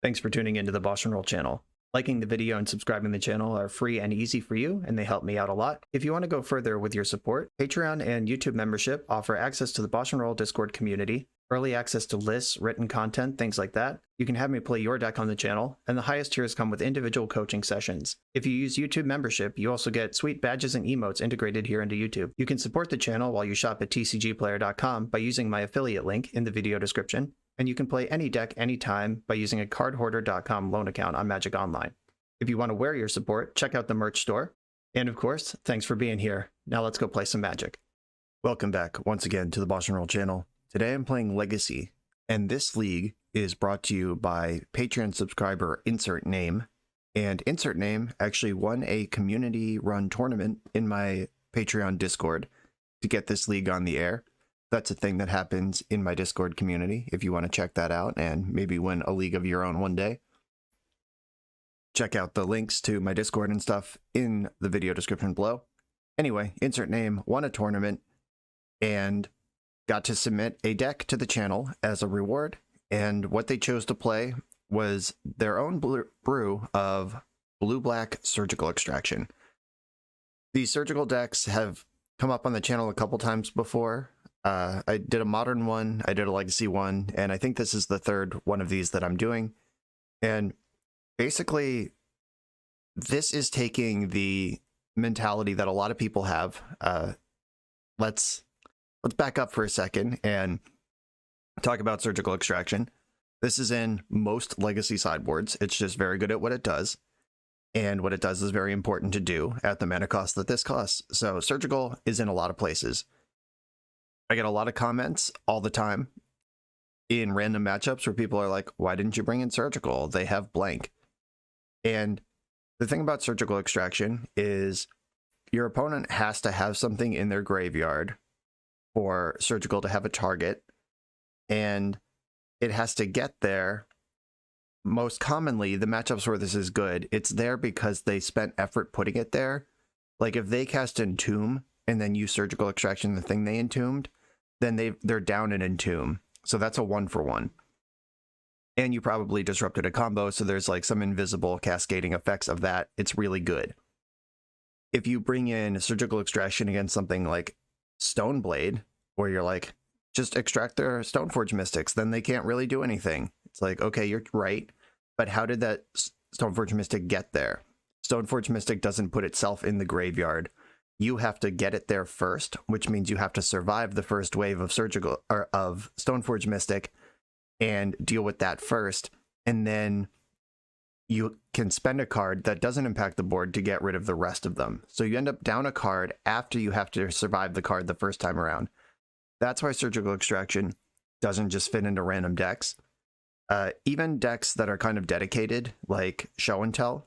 Thanks for tuning into the BoshNRoll channel. Liking the video and subscribing to the channel are free and easy for you, and they help me out a lot. If you want to go further with your support, Patreon and YouTube membership offer access to the BoshNRoll Discord community, early access to lists, written content, things like that. You can have me play your deck on the channel, and the highest tiers come with individual coaching sessions. If you use YouTube membership, you also get sweet badges and emotes integrated here into YouTube. You can support the channel while you shop at tcgplayer.com by using my affiliate link in the video description, and you can play any deck anytime by using a cardhoarder.com loan account on Magic Online. If you want to wear your support, check out the merch store. And of course, thanks for being here. Now let's go play some Magic. Welcome back once again to the BoshNRoll channel. Today I'm playing Legacy, and this league is brought to you by Patreon subscriber Insert Name. And Insert Name actually won a community-run tournament in my Patreon Discord to get this league on the air. That's a thing that happens in my Discord community. If you want to check that out and maybe win a league of your own one day, check out the links to my Discord and stuff in the video description below. Anyway, Insert Name won a tournament and got to submit a deck to the channel as a reward. And what they chose to play was their own brew of blue-black surgical extraction. These surgical decks have come up on the channel a couple times before. I did a modern one, I did a legacy one, and I think this is the third one of these that I'm doing. And basically, this is taking the mentality that a lot of people have. Let's back up for a second and talk about surgical extraction. This is in most legacy sideboards. It's just very good at what it does. And what it does is very important to do at the mana cost that this costs. So surgical is in a lot of places. I get a lot of comments all the time in random matchups where people are like, why didn't you bring in surgical? They have blank. And the thing about surgical extraction is your opponent has to have something in their graveyard for surgical to have a target, and it has to get there. Most commonly, the matchups where this is good, it's there because they spent effort putting it there. Like if they cast Entomb and then use surgical extraction, the thing they entombed, then they're down in Entomb. So that's a 1-for-1. And you probably disrupted a combo, so there's like some invisible cascading effects of that. It's really good. If you bring in surgical extraction against something like Stoneblade, where you're like, just extract their Stoneforge Mystics, then they can't really do anything. It's like, okay, you're right, but how did that Stoneforge Mystic get there? Stoneforge Mystic doesn't put itself in the graveyard. You have to get it there first, which means you have to survive the first wave of surgical or of Stoneforge Mystic and deal with that first, and then you can spend a card that doesn't impact the board to get rid of the rest of them. So you end up down a card after you have to survive the card the first time around. That's why surgical extraction doesn't just fit into random decks. Even decks that are kind of dedicated, like Show and Tell,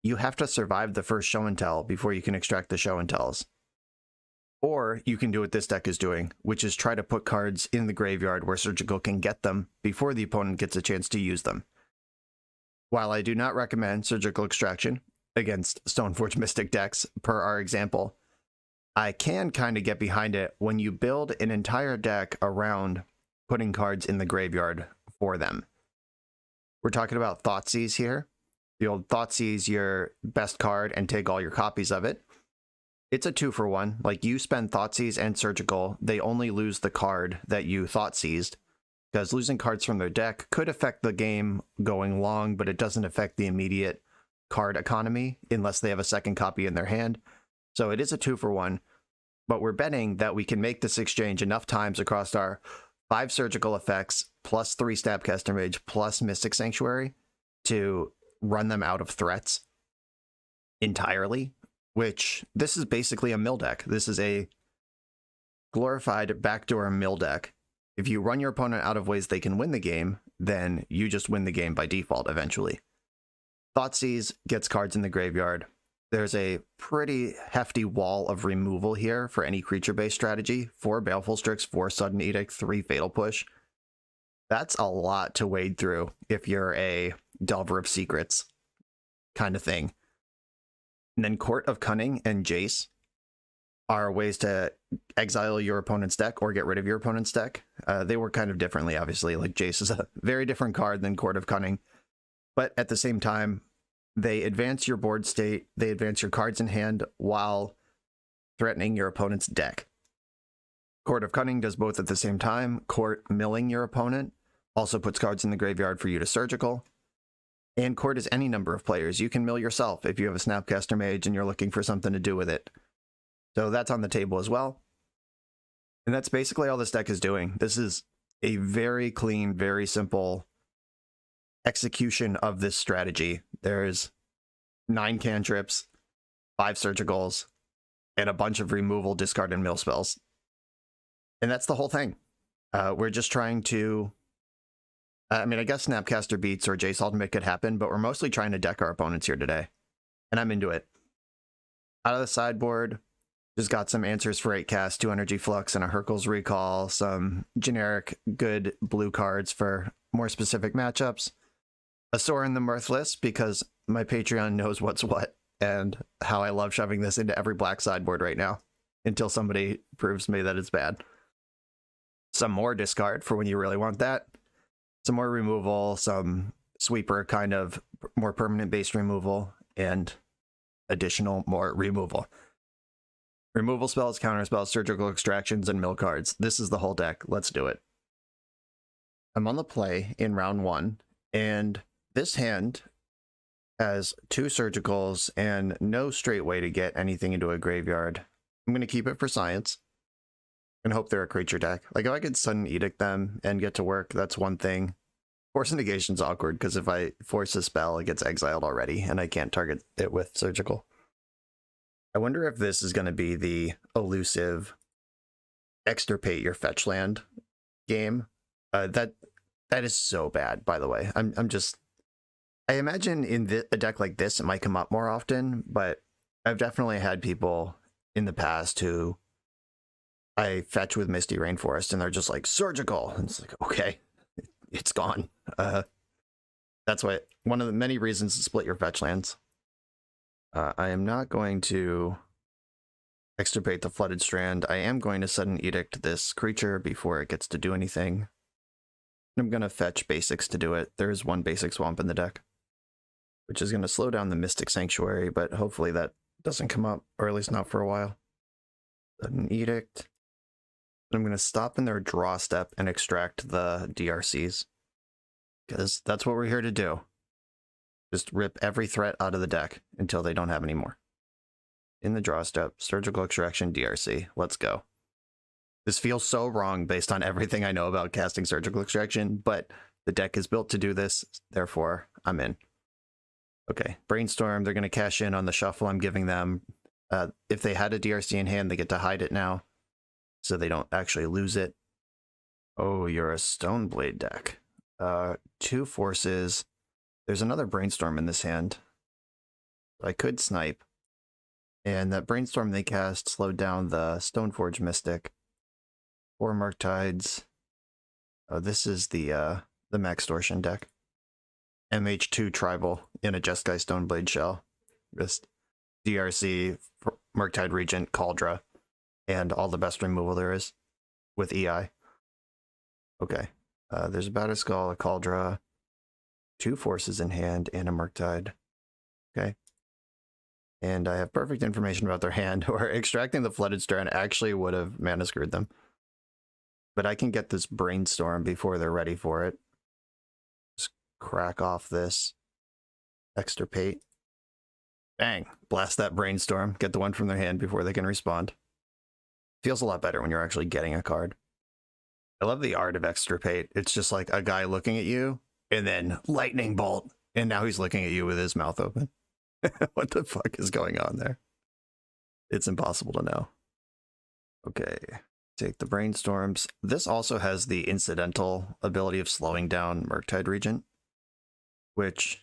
you have to survive the first Show and Tell before you can extract the Show and Tells. Or you can do what this deck is doing, which is try to put cards in the graveyard where surgical can get them before the opponent gets a chance to use them. While I do not recommend surgical extraction against Stoneforge Mystic decks, per our example, I can kind of get behind it when you build an entire deck around putting cards in the graveyard for them. We're talking about Thoughtseize here. The old Thoughtseize your best card and take all your copies of it. It's a 2-for-1. Like, you spend Thoughtseize and surgical, they only lose the card that you Thoughtseized, because losing cards from their deck could affect the game going long, but it doesn't affect the immediate card economy unless they have a second copy in their hand. So it is a 2-for-1, but we're betting that we can make this exchange enough times across our 5 surgical effects, plus 3 Stabcaster Mage, plus Mystic Sanctuary to run them out of threats entirely, which this is basically a mill deck. This is a glorified backdoor mill deck. If you run your opponent out of ways they can win the game, then you just win the game by default eventually. Thoughtseize gets cards in the graveyard. There's a pretty hefty wall of removal here for any creature-based strategy. 4 Baleful Strix, 4 Sudden Edict, 3 Fatal Push. That's a lot to wade through if you're a Delver of Secrets kind of thing. And then Court of Cunning and Jace are ways to exile your opponent's deck or get rid of your opponent's deck. They work kind of differently, obviously. Like, Jace is a very different card than Court of Cunning. But at the same time, they advance your board state, they advance your cards in hand while threatening your opponent's deck. Court of Cunning does both at the same time. Court milling your opponent also puts cards in the graveyard for you to surgical. And Court is any number of players. You can mill yourself if you have a Snapcaster Mage and you're looking for something to do with it. So that's on the table as well. And that's basically all this deck is doing. This is a very clean, very simple execution of this strategy. There's 9 cantrips, 5 surgicals, and a bunch of removal, discard, and mill spells. And that's the whole thing. We're just trying to... I mean, I guess Snapcaster Beats or Jace Ultimate could happen, but we're mostly trying to deck our opponents here today. And I'm into it. Out of the sideboard, just got some answers for 8 cast, 2 Energy Flux, and a Hercules Recall, some generic good blue cards for more specific matchups. A Sorin the Mirthless, because my Patreon knows what's what, and how I love shoving this into every black sideboard right now, until somebody proves me that it's bad. Some more discard for when you really want that. Some more removal, some sweeper kind of more permanent based removal, and additional more removal. Removal spells, counter spells, surgical extractions, and mill cards. This is the whole deck. Let's do it. I'm on the play in round 1, and this hand has 2 surgicals and no straight way to get anything into a graveyard. I'm going to keep it for science and hope they're a creature deck. Like, if I could sudden edict them and get to work, that's one thing. Force negation's awkward, because if I force a spell, it gets exiled already, and I can't target it with surgical. I wonder if this is going to be the elusive extirpate your fetch land game. That is so bad, by the way. I imagine in a deck like this, it might come up more often, but I've definitely had people in the past who I fetch with Misty Rainforest, and they're just like, surgical. And it's like, okay, it's gone. That's why one of the many reasons to split your fetch lands. I am not going to extirpate the Flooded Strand. I am going to sudden edict this creature before it gets to do anything. I'm going to fetch basics to do it. There is 1 basic swamp in the deck, which is going to slow down the Mystic Sanctuary, but hopefully that doesn't come up, or at least not for a while. Sudden edict. I'm going to stop in their draw step and extract the DRCs, because that's what we're here to do. Just rip every threat out of the deck until they don't have any more. In the draw step, surgical extraction, DRC. Let's go. This feels so wrong based on everything I know about casting surgical extraction, but the deck is built to do this, therefore I'm in. Okay, Brainstorm, they're going to cash in on the shuffle I'm giving them. If they had a DRC in hand, they get to hide it now, so they don't actually lose it. Oh, you're a Stoneblade deck. 2 forces. There's another Brainstorm in this hand. I could snipe. And that Brainstorm they cast slowed down the Stoneforge Mystic. 4 Murktides. Oh, this is the Maxtortion deck. MH2 Tribal in a Jeskai Stoneblade shell. Just DRC, Murktide Regent, Cauldra, and all the best removal there is with EI. Okay. There's a Batterskull, a Cauldra, 2 forces in hand, and a Murktide. Okay. And I have perfect information about their hand, or extracting the Flooded Strand actually would have mana screwed them. But I can get this Brainstorm before they're ready for it. Just crack off this Extirpate. Bang! Blast that Brainstorm. Get the one from their hand before they can respond. Feels a lot better when you're actually getting a card. I love the art of Extirpate. It's just like a guy looking at you, and then lightning bolt, and now he's looking at you with his mouth open. What the fuck is going on there? It's impossible to know. Okay, take the Brainstorms. This also has the incidental ability of slowing down Murktide Regent, which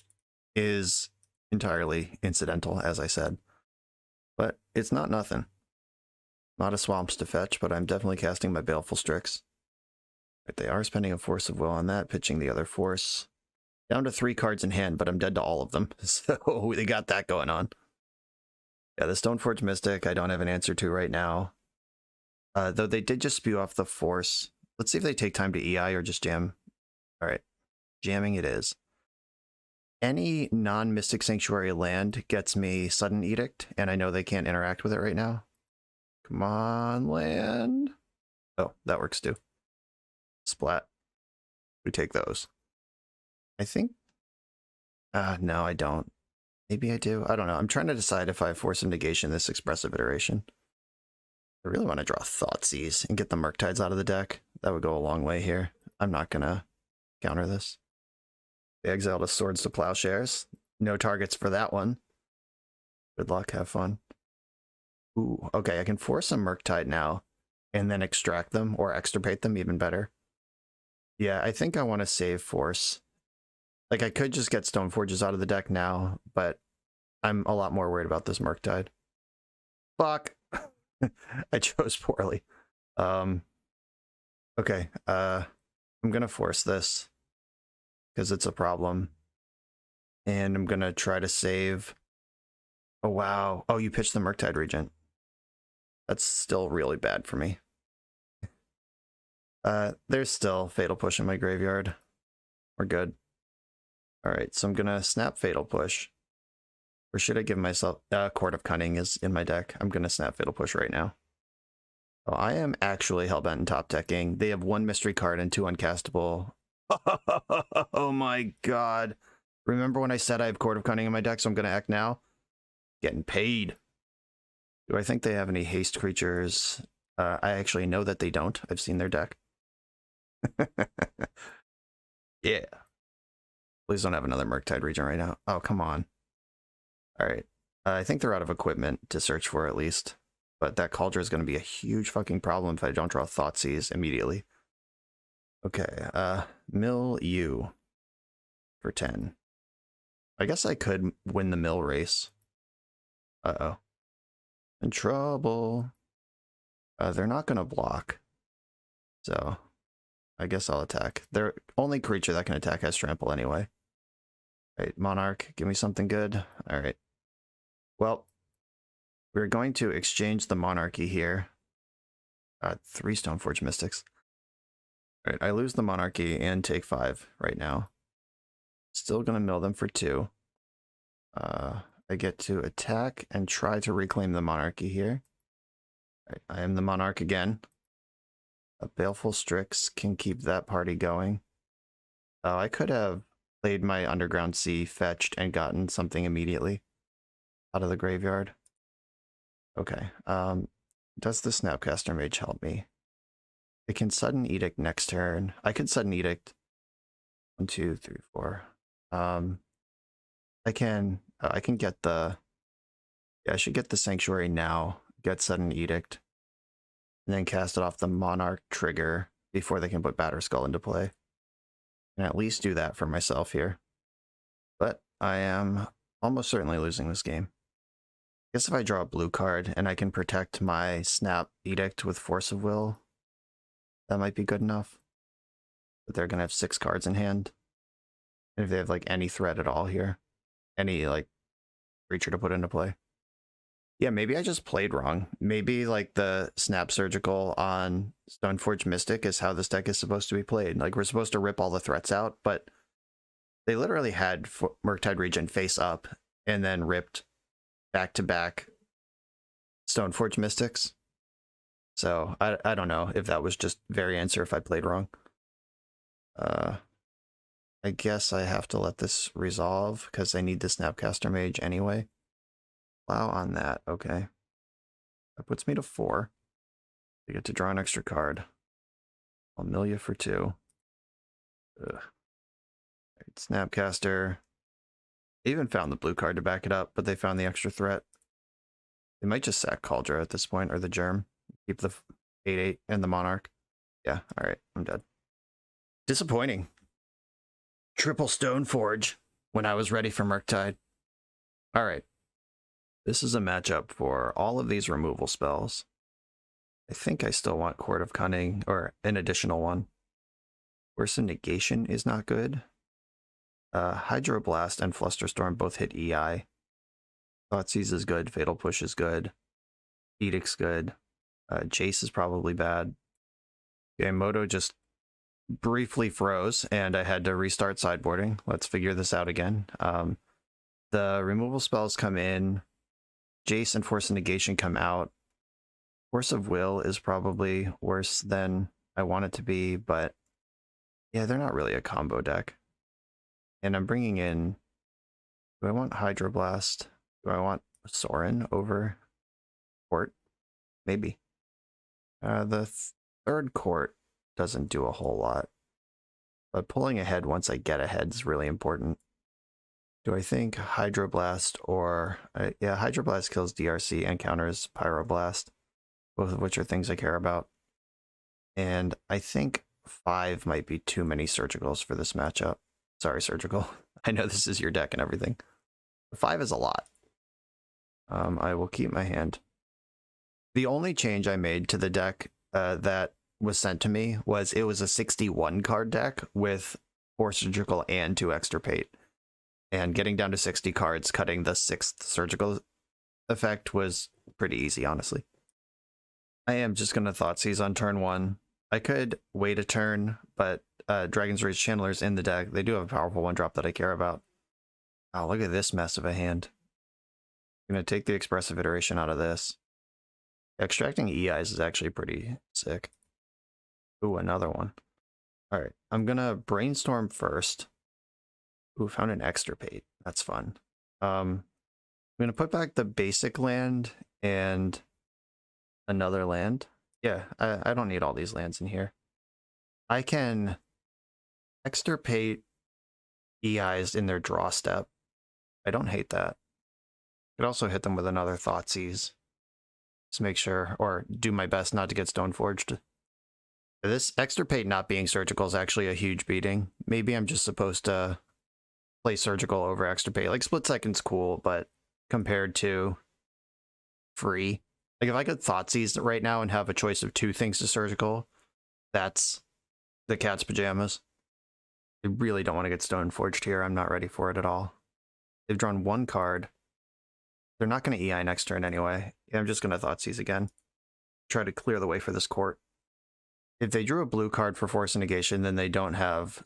is entirely incidental, as I said. But it's not nothing. Not a Swamps to fetch, but I'm definitely casting my Baleful Strix. Right, they are spending a Force of Will on that, pitching the other force. Down to 3 cards in hand, but I'm dead to all of them. So they got that going on. Yeah, the Stoneforge Mystic I don't have an answer to right now. Though they did just spew off the Force. Let's see if they take time to EI or just jam. Alright, jamming it is. Any non-Mystic Sanctuary land gets me Sudden Edict, and I know they can't interact with it right now. Come on, land. Oh, that works too. Splat. We take those. I think... no, I don't. Maybe I do. I don't know. I'm trying to decide if I force a negation this expressive iteration. I really want to draw Thoughtseize and get the Murktides out of the deck. That would go a long way here. I'm not going to counter this. They exiled a Swords to Plowshares. No targets for that one. Good luck. Have fun. Ooh, okay. I can force a Murktide now and then extract them or extirpate them, even better. Yeah, I think I want to save force. Like, I could just get Stoneforges out of the deck now, but I'm a lot more worried about this Murktide. Fuck! I chose poorly. Okay, I'm gonna force this because it's a problem. And I'm gonna try to save... Oh, wow. Oh, you pitched the Murktide Regent. That's still really bad for me. There's still Fatal Push in my graveyard. We're good. Alright, so I'm gonna snap Fatal Push. Or should I give myself... Court of Cunning is in my deck. I'm gonna snap Fatal Push right now. Oh, I am actually hellbent in top decking. They have 1 mystery card and 2 uncastable. Oh my god. Remember when I said I have Court of Cunning in my deck, so I'm gonna act now? Getting paid. Do I think they have any haste creatures? I actually know that they don't. I've seen their deck. Yeah. Please don't have another Murktide Regent right now. Oh, come on. Alright. I think they're out of equipment to search for at least. But that Cauldron is going to be a huge fucking problem if I don't draw Thoughtseize immediately. Okay, mill you for 10. I guess I could win the mill race. Uh-oh. In trouble. They're not going to block. So, I guess I'll attack. Their only creature that can attack has trample anyway. Right, Monarch, give me something good. Alright. Well, we're going to exchange the Monarchy here. 3 Stoneforge Mystics. Alright, I lose the Monarchy and take 5 right now. Still gonna mill them for 2. I get to attack and try to reclaim the Monarchy here. Right, I am the Monarch again. A Baleful Strix can keep that party going. Oh, I could have played my Underground Sea, fetched, and gotten something immediately out of the graveyard. Okay, does the Snapcaster Mage help me? It can Sudden Edict next turn. I could Sudden Edict 1, 2, 3, 4. I can get the... Yeah, I should get the Sanctuary now, get Sudden Edict, and then cast it off the Monarch trigger before they can put Batterskull into play. And at least do that for myself here. But I am almost certainly losing this game. I guess if I draw a blue card and I can protect my Snap Edict with Force of Will, that might be good enough. But they're going to have 6 cards in hand. And if they have, like, any threat at all here, any, like, creature to put into play. Yeah, maybe I just played wrong. Maybe, like, the Snap Surgical on Stoneforge Mystic is how this deck is supposed to be played. Like, we're supposed to rip all the threats out, but they literally had Murktide Regent face up and then ripped back-to-back Stoneforge Mystics. So, I don't know if that was just variance or if I played wrong. I guess I have to let this resolve because I need the Snapcaster Mage anyway. Allow on that, okay. That puts me to 4. I get to draw an extra card. I'll mill you for 2. Ugh. Right, Snapcaster. They even found the blue card to back it up, but they found the extra threat. They might just sack Cauldron at this point, or the Germ. Keep the 8/8 and the Monarch. Yeah, alright, I'm dead. Disappointing. Triple Stoneforge when I was ready for Murktide. Alright. This is a matchup for all of these removal spells. I think I still want Court of Cunning, or an additional one. Worsen Negation is not good. Hydroblast and Flusterstorm both hit EI. Thoughtseize is good, Fatal Push is good. Edict's good. Jace is probably bad. Okay, Moto just briefly froze and I had to restart sideboarding. Let's figure this out again. The removal spells come in, Jace and Force of Negation come out. Force of Will is probably worse than I want it to be, but yeah, they're not really a combo deck. And I'm bringing in, do I want Hydroblast? Do I want Sorin over Court? Maybe. The third Court doesn't do a whole lot, but pulling ahead once I get ahead is really important. Do I think Hydroblast or... yeah, Hydroblast kills DRC and counters Pyroblast, both of which are things I care about. And I think 5 might be too many Surgicals for this matchup. Sorry, Surgical. I know this is your deck and everything. 5 is a lot. I will keep my hand. The only change I made to the deck that was sent to me was it was a 61 card deck with 4 Surgical and 2 Extirpate. And getting down to 60 cards, cutting the 6th Surgical effect was pretty easy, honestly. I am just going to Thoughtseize on turn 1. I could wait a turn, but Dragon's Rage Channeler's in the deck. They do have a powerful 1-drop that I care about. Oh, look at this mess of a hand. I'm going to take the Expressive Iteration out of this. Extracting EIs is actually pretty sick. Ooh, another one. All right, I'm going to Brainstorm first. Ooh, found an Extirpate. That's fun. I'm going to put back the basic land and another land. Yeah, I don't need all these lands in here. I can Extirpate EIs in their draw step. I don't hate that. Could also hit them with another Thoughtseize. Just make sure, or do my best not to get Stoneforged. This Extirpate not being Surgical is actually a huge beating. Maybe I'm just supposed to play Surgical over Extirpate. Like, Split Second's cool, but compared to free, like if I could Thoughtseize right now and have a choice of 2 things to Surgical, that's the cat's pajamas. I really don't want to get Stoneforged here. I'm not ready for it at all. They've drawn 1 card. They're not going to EI next turn anyway. Yeah, I'm just going to Thoughtseize again. Try to clear the way for this court. If they drew a blue card for Force of Negation, then they don't have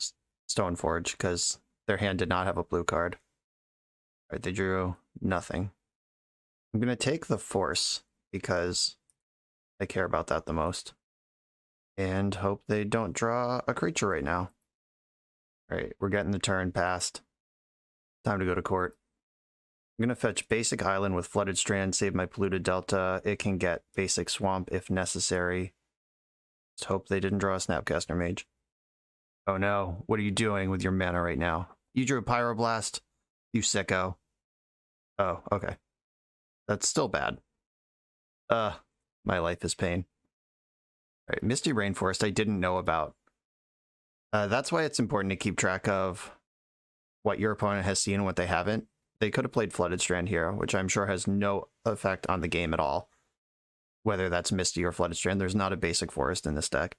Stoneforge because their hand did not have a blue card. All right, they drew nothing. I'm going to take the Force because I care about that the most. And hope they don't draw a creature right now. All right, we're getting the turn past. Time to go to court. I'm going to fetch Basic Island with Flooded Strand, save my Polluted Delta. It can get Basic Swamp if necessary. Just hope they didn't draw a Snapcaster Mage. Oh no, what are you doing with your mana right now? You drew a Pyroblast, you sicko. Oh, okay. That's still bad. My life is pain. All right, Misty Rainforest I didn't know about. That's why it's important to keep track of what your opponent has seen and what they haven't. They could have played Flooded Strand here, which I'm sure has no effect on the game at all. Whether that's Misty or Flooded Strand, there's not a basic forest in this deck.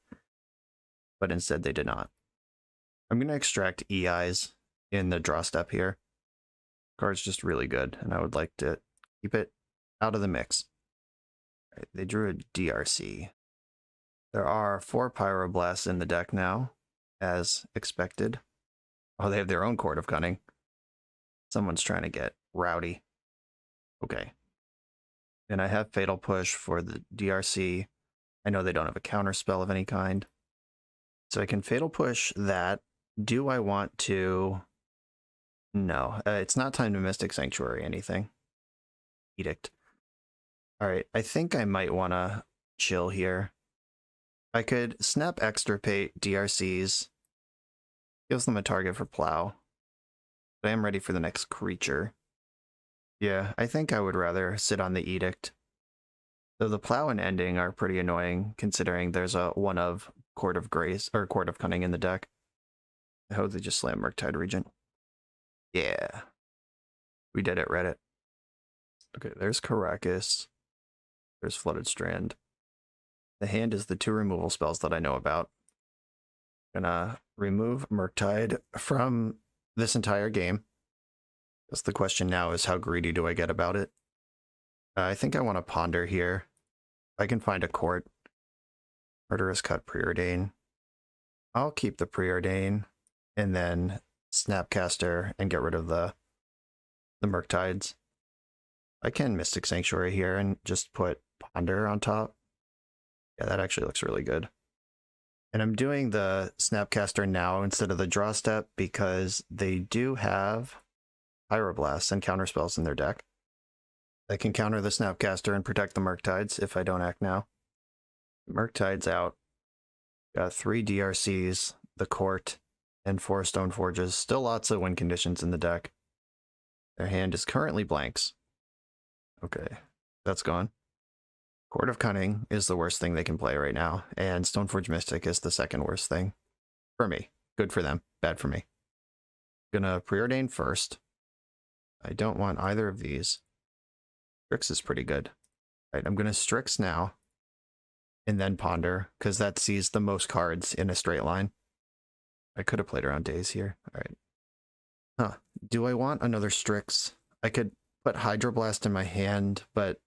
But instead they did not. I'm going to extract EIs in the draw step here. Card's just really good, and I would like to keep it out of the mix. All right, they drew a DRC. There are 4 Pyroblasts in the deck now, as expected. Oh, they have their own Court of Cunning. Someone's trying to get rowdy. Okay. And I have Fatal Push for the DRC. I know they don't have a counter spell of any kind. So I can Fatal Push that. Do I want to... No, it's not time to Mystic Sanctuary anything. Edict. Alright, I think I might want to chill here. I could snap Extirpate DRCs. Gives them a target for Plow. But I am ready for the next creature. Yeah, I think I would rather sit on the Edict. Though the Plow and Ending are pretty annoying, considering there's a one of Court of Grace, or Court of Cunning in the deck. I hope they just slam Murktide Regent. Yeah. We did it, Reddit. Okay, there's Karakas. There's Flooded Strand. The hand is the 2 removal spells that I know about. Gonna remove Murktide from this entire game. Guess the question now is how greedy do I get about it? I think I want to ponder here. If I can find a court. Murderous Cut Preordain. I'll keep the Preordain and then Snapcaster and get rid of the Murktides. I can Mystic Sanctuary here and just put Ponder on top. Yeah, that actually looks really good. And I'm doing the Snapcaster now instead of the draw step because they do have Pyroblast and counterspells in their deck. I can counter the Snapcaster and protect the Murktides if I don't act now. Murktide's out. Got 3 DRCs, the Court, and 4 Stoneforges. Still lots of win conditions in the deck. Their hand is currently blanks. Okay, that's gone. Court of Cunning is the worst thing they can play right now, and Stoneforge Mystic is the second worst thing. For me. Good for them, bad for me. Gonna Preordain first. I don't want either of these. Strix is pretty good. Right, I'm gonna Strix now, and then Ponder, because that sees the most cards in a straight line. I could have played around Days here. All right. Huh. Do I want another Strix? I could put Hydroblast in my hand, but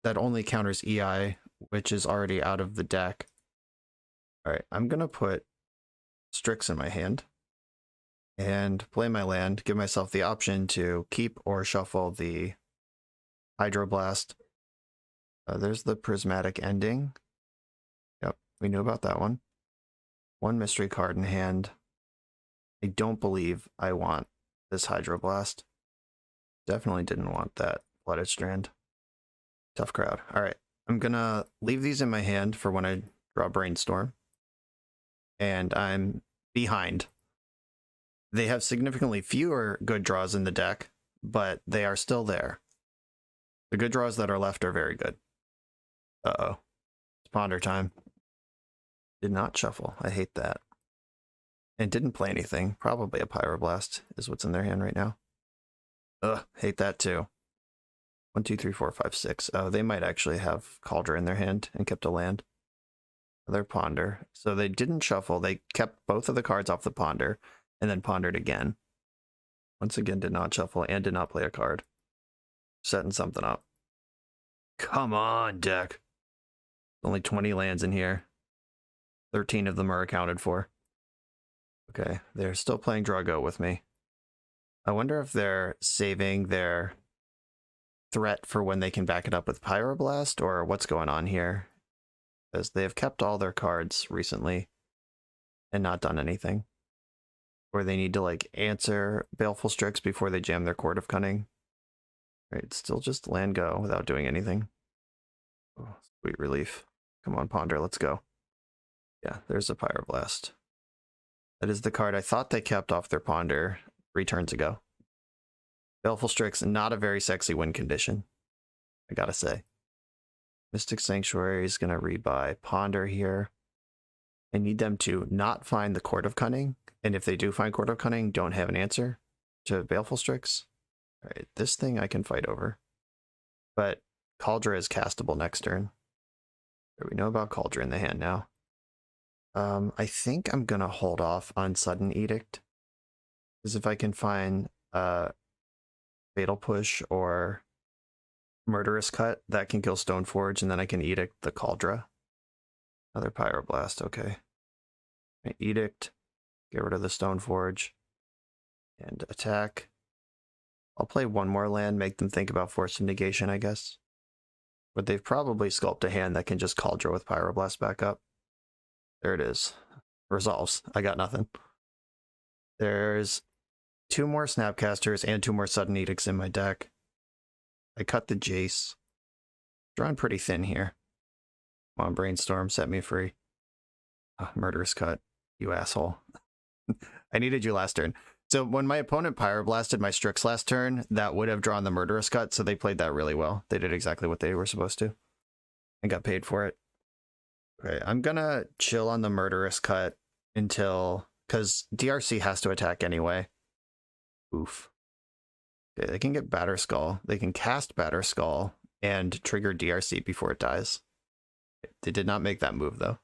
that only counters EI, which is already out of the deck. All right, I'm going to put Strix in my hand and play my land, give myself the option to keep or shuffle the Hydroblast. There's the Prismatic Ending. Yep, we knew about that one. 1 mystery card in hand. I don't believe I want this Hydroblast. Definitely didn't want that Flooded Strand. Tough crowd. All right, I'm gonna leave these in my hand for when I draw Brainstorm. And I'm behind. They have significantly fewer good draws in the deck, but they are still there. The good draws that are left are very good. Uh-oh. It's Ponder time. Did not shuffle. I hate that. And didn't play anything. Probably a Pyroblast is what's in their hand right now. Ugh, hate that too. 1, 2, 3, 4, 5, 6. Oh, they might actually have Cauldron in their hand and kept a land. Another Ponder. So they didn't shuffle. They kept both of the cards off the Ponder and then pondered again. Once again, did not shuffle and did not play a card. Setting something up. Come on, deck. Only 20 lands in here. 13 of them are accounted for. Okay, they're still playing Drago with me. I wonder if they're saving their threat for when they can back it up with Pyroblast, or what's going on here. Because they have kept all their cards recently and not done anything. Or they need to like answer Baleful Strix before they jam their Court of Cunning. Right, still just land go without doing anything. Oh, sweet relief. Come on, Ponder, let's go. Yeah, there's a Pyroblast. That is the card I thought they kept off their Ponder 3 turns ago. Baleful Strix, not a very sexy win condition, I gotta say. Mystic Sanctuary is gonna rebuy Ponder here. I need them to not find the Court of Cunning, and if they do find Court of Cunning, don't have an answer to Baleful Strix. Alright, this thing I can fight over. But Cauldron is castable next turn. We know about Cauldron in the hand now. I think I'm gonna hold off on Sudden Edict. Because if I can find Fatal Push or Murderous Cut, that can kill Stoneforge, and then I can Edict the Cauldron. Another Pyroblast, okay. Edict, get rid of the Stoneforge, and attack. I'll play one more land, make them think about Force of Negation, I guess. But they've probably sculpted a hand that can just Cauldron with Pyroblast back up. There it is. Resolves. I got nothing. There's 2 more Snapcasters and 2 more Sudden Edicts in my deck. I cut the Jace. Drawing pretty thin here. Come on, Brainstorm, set me free. Murderous Cut, you asshole. I needed you last turn. So when my opponent Pyroblasted my Strix last turn, that would have drawn the Murderous Cut, so they played that really well. They did exactly what they were supposed to. And got paid for it. Okay, I'm gonna chill on the Murderous Cut until... because DRC has to attack anyway. Oof. Okay, they can get Batterskull. They can cast Batterskull and trigger DRC before it dies. They did not make that move, though.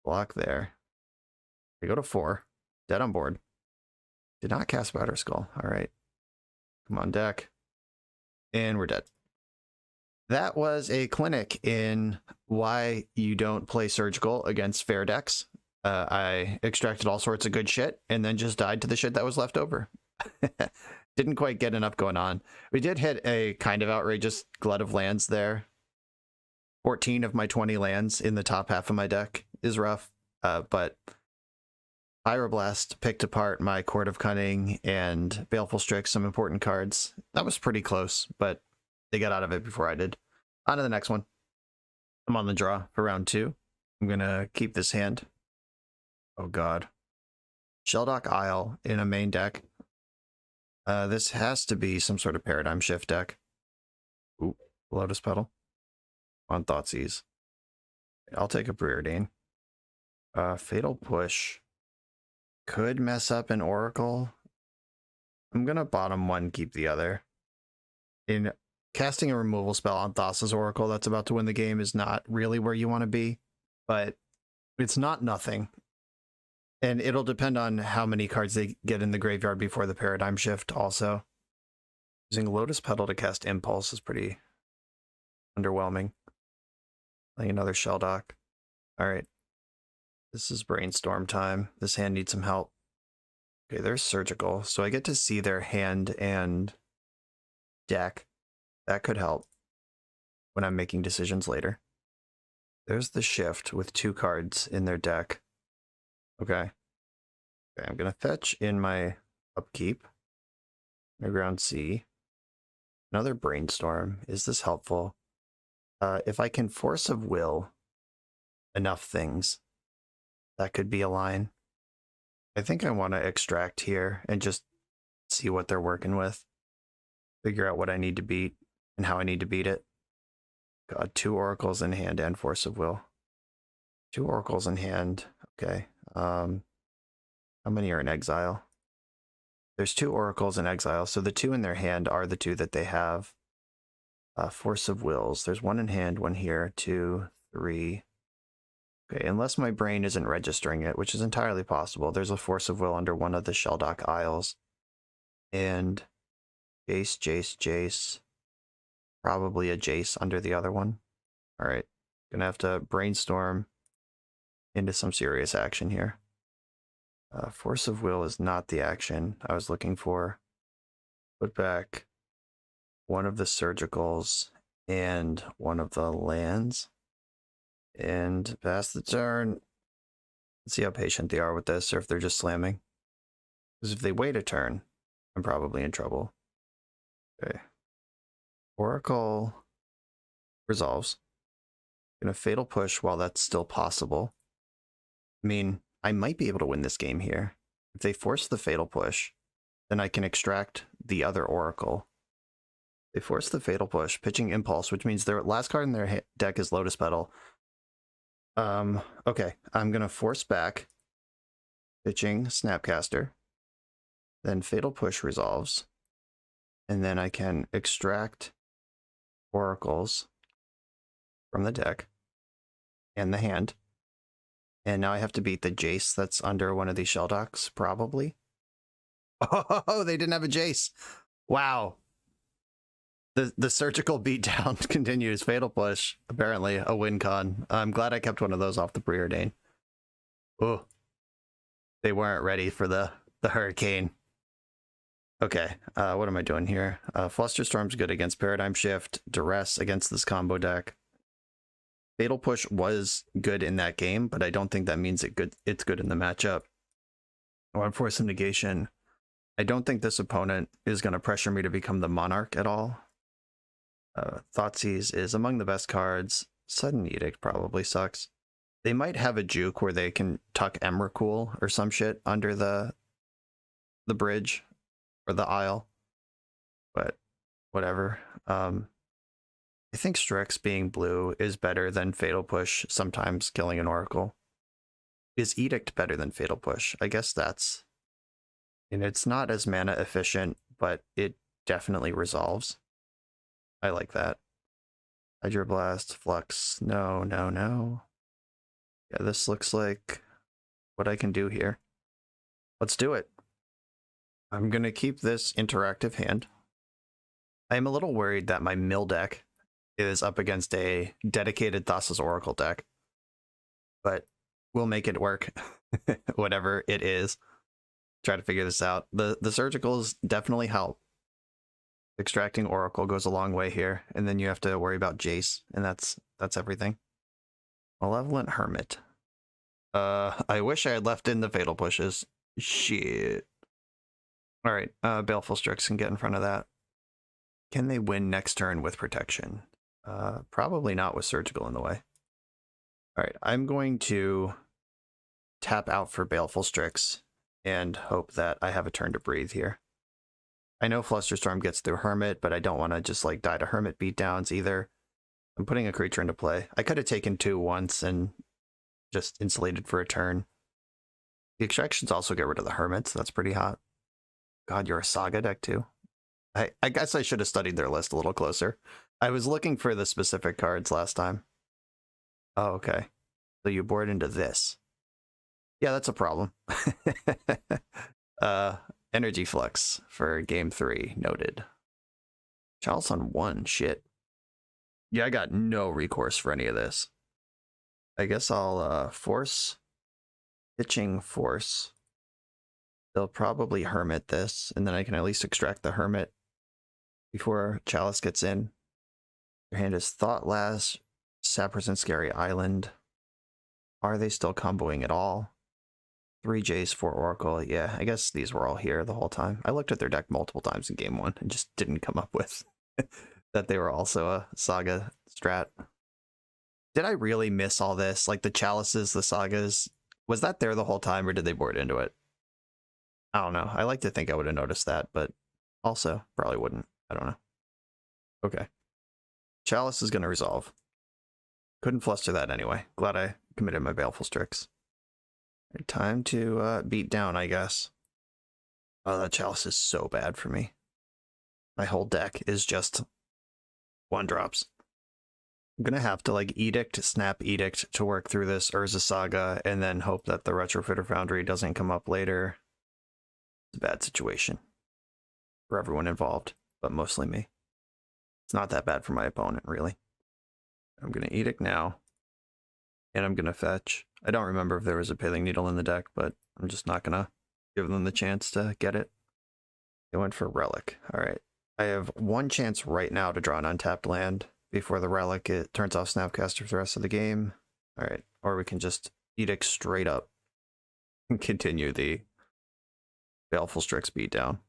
Block there. They go to 4. Dead on board. Did not cast Batterskull. All right. Come on, deck. And we're dead. That was a clinic in why you don't play Surgical against fair decks. I extracted all sorts of good shit and then just died to the shit that was left over. Didn't quite get enough going on. We did hit a kind of outrageous glut of lands there. 14 of my 20 lands in the top half of my deck is rough, but Pyroblast picked apart my Court of Cunning and Baleful Strix, some important cards. That was pretty close, but they got out of it before I did. On to the next one. I'm on the draw for round 2. I'm going to keep this hand. Oh god. Shelldock Isle in a main deck. This has to be some sort of Paradigm Shift deck. Ooh, Lotus Petal. On Thoughtseize. I'll take a Preordain. Fatal Push. Could mess up an Oracle. I'm gonna bottom one, keep the other. In casting a removal spell on Thassa's Oracle that's about to win the game is not really where you want to be, but it's not nothing. And it'll depend on how many cards they get in the graveyard before the Paradigm Shift also. Using Lotus Petal to cast Impulse is pretty underwhelming. Like another Shelldock. Alright. This is Brainstorm time. This hand needs some help. Okay, there's Surgical. So I get to see their hand and deck. That could help when I'm making decisions later. There's the Shift with 2 cards in their deck. Okay. Okay, I'm going to fetch in my upkeep. Underground Sea. Another Brainstorm. Is this helpful? If I can Force of Will enough things, that could be a line. I think I want to extract here and just see what they're working with. Figure out what I need to beat and how I need to beat it. God, 2 Oracles in hand and Force of Will. 2 Oracles in hand. Okay. How many are in exile? There's 2 Oracles in exile, so the 2 in their hand are the 2 that they have. Force of Wills. There's 1 in hand, 1 here, 2, 3. Okay, unless my brain isn't registering it, which is entirely possible. There's a Force of Will under one of the Shelldock Isles. And Jace, Jace, Jace. Probably a Jace under the other one. Alright, gonna have to brainstorm into some serious action here. Force of Will is not the action I was looking for. Put back one of the Surgicals and one of the lands. And pass the turn. Let's see how patient they are with this, or if they're just slamming. Because if they wait a turn, I'm probably in trouble. Okay. Oracle resolves. Gonna Fatal Push while that's still possible. I mean, I might be able to win this game here. If they force the Fatal Push, then I can extract the other Oracle. They force the Fatal Push, pitching Impulse, which means their last card in their deck is Lotus Petal. Okay, I'm gonna force back, pitching Snapcaster, then Fatal Push resolves, and then I can extract Oracles from the deck and the hand. And now I have to beat the Jace that's under one of these Shelldocks, probably. Oh, they didn't have a Jace. Wow. The surgical beatdown continues. Fatal Push, apparently a win con. I'm glad I kept one of those off the Preordain. Oh, they weren't ready for the hurricane. Okay, what am I doing here? Flusterstorm's good against Paradigm Shift. Duress against this combo deck. Fatal Push was good in that game, but I don't think that means it's good in the matchup. One Force of Negation. I don't think this opponent is going to pressure me to become the Monarch at all. Thoughtseize is among the best cards. Sudden Edict probably sucks. They might have a juke where they can tuck Emrakul or some shit under the bridge or the isle, but whatever. I think Strix being blue is better than Fatal Push, sometimes killing an Oracle. Is Edict better than Fatal Push? I guess that's... And it's not as mana efficient, but it definitely resolves. I like that. Hydroblast, Flux, no, no, no. Yeah, this looks like what I can do here. Let's do it. I'm going to keep this interactive hand. I am a little worried that my mill deck is up against a dedicated Thassa's Oracle deck. But We'll make it work. Whatever it is. Try to figure this out. The surgicals definitely help. Extracting Oracle goes a long way here, and then you have to worry about Jace, and that's everything. Malevolent Hermit. I wish I had left in the Fatal Pushes. Shit. Alright, Baleful Strix can get in front of that. Can they win next turn with protection? Probably not with Surgical in the way. Alright, I'm going to tap out for Baleful Strix and hope that I have a turn to breathe here. I know Flusterstorm gets through Hermit, but I don't want to just like die to Hermit beatdowns either. I'm putting a creature into play. I could have taken 2 once and just insulated for a turn. The extractions also get rid of the Hermits. That's pretty hot. God, you're a Saga deck too. I guess I should have studied their list a little closer. I was looking for the specific cards last time. Oh, okay. So you board into this. Yeah, that's a problem. Energy Flux for game 3, noted. Chalice on 1, shit. Yeah, I got no recourse for any of this. I guess I'll force. Pitching Force. They'll probably Hermit this, and then I can at least extract the Hermit before Chalice gets in. Your hand is Thoughtless, Sappers and Scary Island. Are they still comboing at all? 3 Jace, 4 Oracle. Yeah, I guess these were all here the whole time. I looked at their deck multiple times in game 1 and just didn't come up with that they were also a Saga strat. Did I really miss all this? Like the Chalices, the Sagas? Was that there the whole time, or did they board into it? I don't know. I like to think I would have noticed that, but also probably wouldn't. I don't know. Okay. Chalice is going to resolve. Couldn't fluster that anyway. Glad I committed my Baleful Strix. Time to beat down, I guess. Oh, that Chalice is so bad for me. My whole deck is just 1-drops. I'm gonna have to like Edict, Snap Edict to work through this Urza Saga, and then hope that the Retrofitter Foundry doesn't come up later. It's a bad situation for everyone involved, but mostly me. It's not that bad for my opponent, really. I'm gonna Edict now, and I'm gonna fetch. I don't remember if there was a Paling Needle in the deck, but I'm just not gonna give them the chance to get it. They went for Relic. Alright. I have 1 chance right now to draw an untapped land before the Relic. It turns off Snapcaster for the rest of the game. Alright. Or we can just Edict straight up and continue the Baleful Strix beatdown.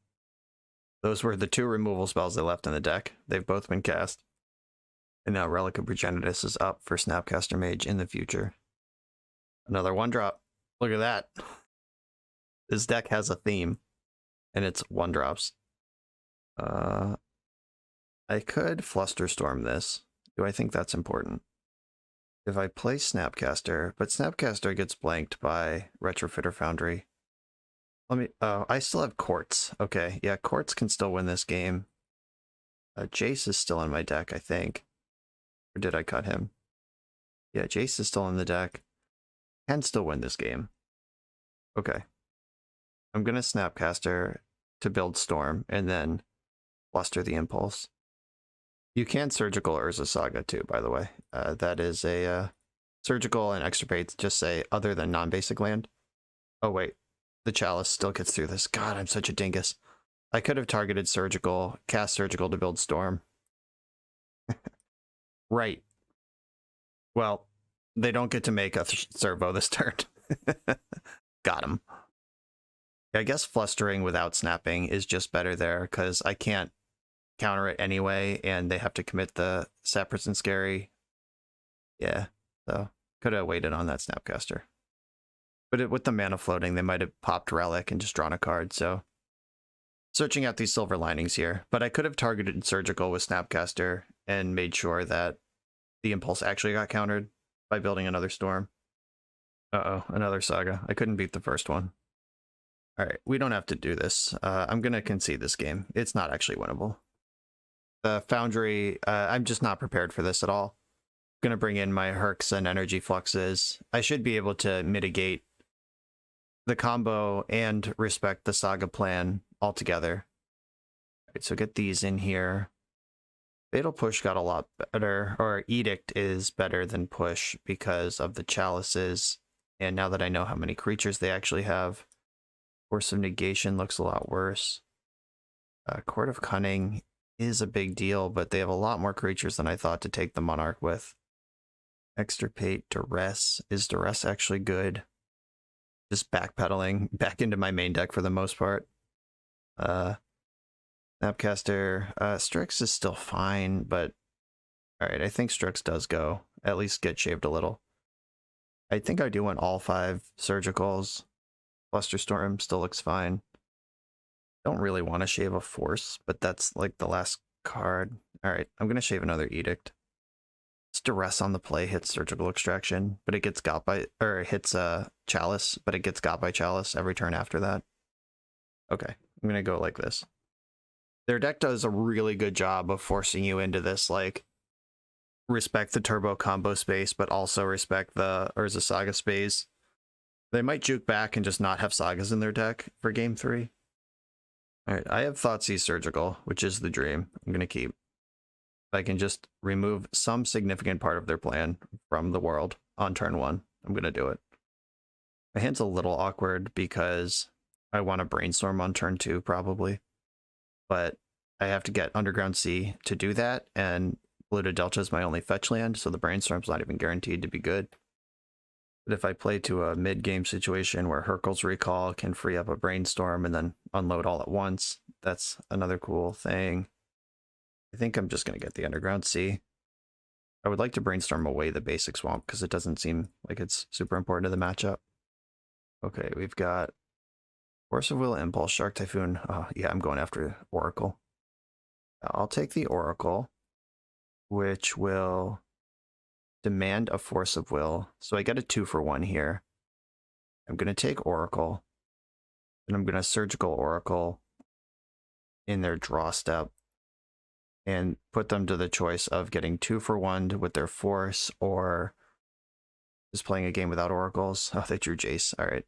Those were the 2 removal spells they left in the deck. They've both been cast. And now Relic of Progenitus is up for Snapcaster Mage in the future. Another 1-drop. Look at that. This deck has a theme, and it's 1-drops. I could Flusterstorm this. Do I think that's important? If I play Snapcaster, but Snapcaster gets blanked by Retrofitter Foundry. Let me, I still have Quartz. Okay, yeah, Quartz can still win this game. Jace is still in my deck, I think. Or did I cut him? Yeah, Jace is still in the deck. Can still win this game. Okay. I'm gonna Snapcaster to build Storm, and then Fluster the Impulse. You can Surgical Urza Saga too, by the way. That is a Surgical and Extirpate just say other than non-basic land. Oh wait, the Chalice still gets through this. God, I'm such a dingus. I could have targeted Surgical, cast Surgical to build Storm. Right. Well, they don't get to make a servo this turn. Got him. I guess Flustering without snapping is just better there, because I can't counter it anyway, and they have to commit the Sappers and Scary. Yeah, so could have waited on that Snapcaster. But with the mana floating, they might have popped Relic and just drawn a card, so... Searching out these silver linings here, but I could have targeted Surgical with Snapcaster and made sure that the Impulse actually got countered by building another Storm. Uh-oh, another Saga. I couldn't beat the first one. Alright, we don't have to do this. I'm going to concede this game. It's not actually winnable. The Foundry, I'm just not prepared for this at all. I'm going to bring in my Hercs and Energy Fluxes. I should be able to mitigate the combo and respect the Saga plan altogether. Alright, so get these in here. Fatal Push got a lot better, or Edict is better than Push because of the Chalices And now that I know how many creatures they actually have, Force of Negation looks a lot worse. Court of Cunning is a big deal, but they have a lot more creatures than I thought to take the Monarch with. Extirpate, Duress. Is Duress actually good? Just backpedaling back into my main deck for the most part. Snapcaster. Strix is still fine, but alright, I think Strix does go. At least get shaved a little. I think I do want all 5 surgicals. Flusterstorm still looks fine. Don't really want to shave a Force, but that's like the last card. Alright, I'm going to shave another Edict. It's Duress on the play, hits Surgical Extraction, but it gets got by, or it hits Chalice, but it gets got by Chalice every turn after that. Okay, I'm going to go like this. Their deck does a really good job of forcing you into this, like, respect the turbo combo space, but also respect the Urza Saga space. They might juke back and just not have Sagas in their deck for game 3. Alright, I have Thoughtseize Surgical, which is the dream. I'm going to keep. If I can just remove some significant part of their plan from the world on turn 1, I'm going to do it. My hand's a little awkward because I want to Brainstorm on turn 2, probably. But I have to get Underground Sea to do that, and Polluted Delta is my only fetch land, so the Brainstorm's not even guaranteed to be good. But if I play to a mid-game situation where Hurkyl's Recall can free up a Brainstorm and then unload all at once, that's another cool thing. I think I'm just going to get the Underground Sea. I would like to Brainstorm away the basic Swamp because it doesn't seem like it's super important to the matchup. Okay, we've got Force of Will, Impulse, Shark Typhoon. Oh, yeah, I'm going after Oracle. I'll take the Oracle, which will demand a Force of Will. So I get a 2-for-1 here. I'm going to take Oracle, and I'm going to Surgical Oracle in their draw step and put them to the choice of getting 2-for-1 with their Force or just playing a game without Oracles. Oh, they drew Jace. All right.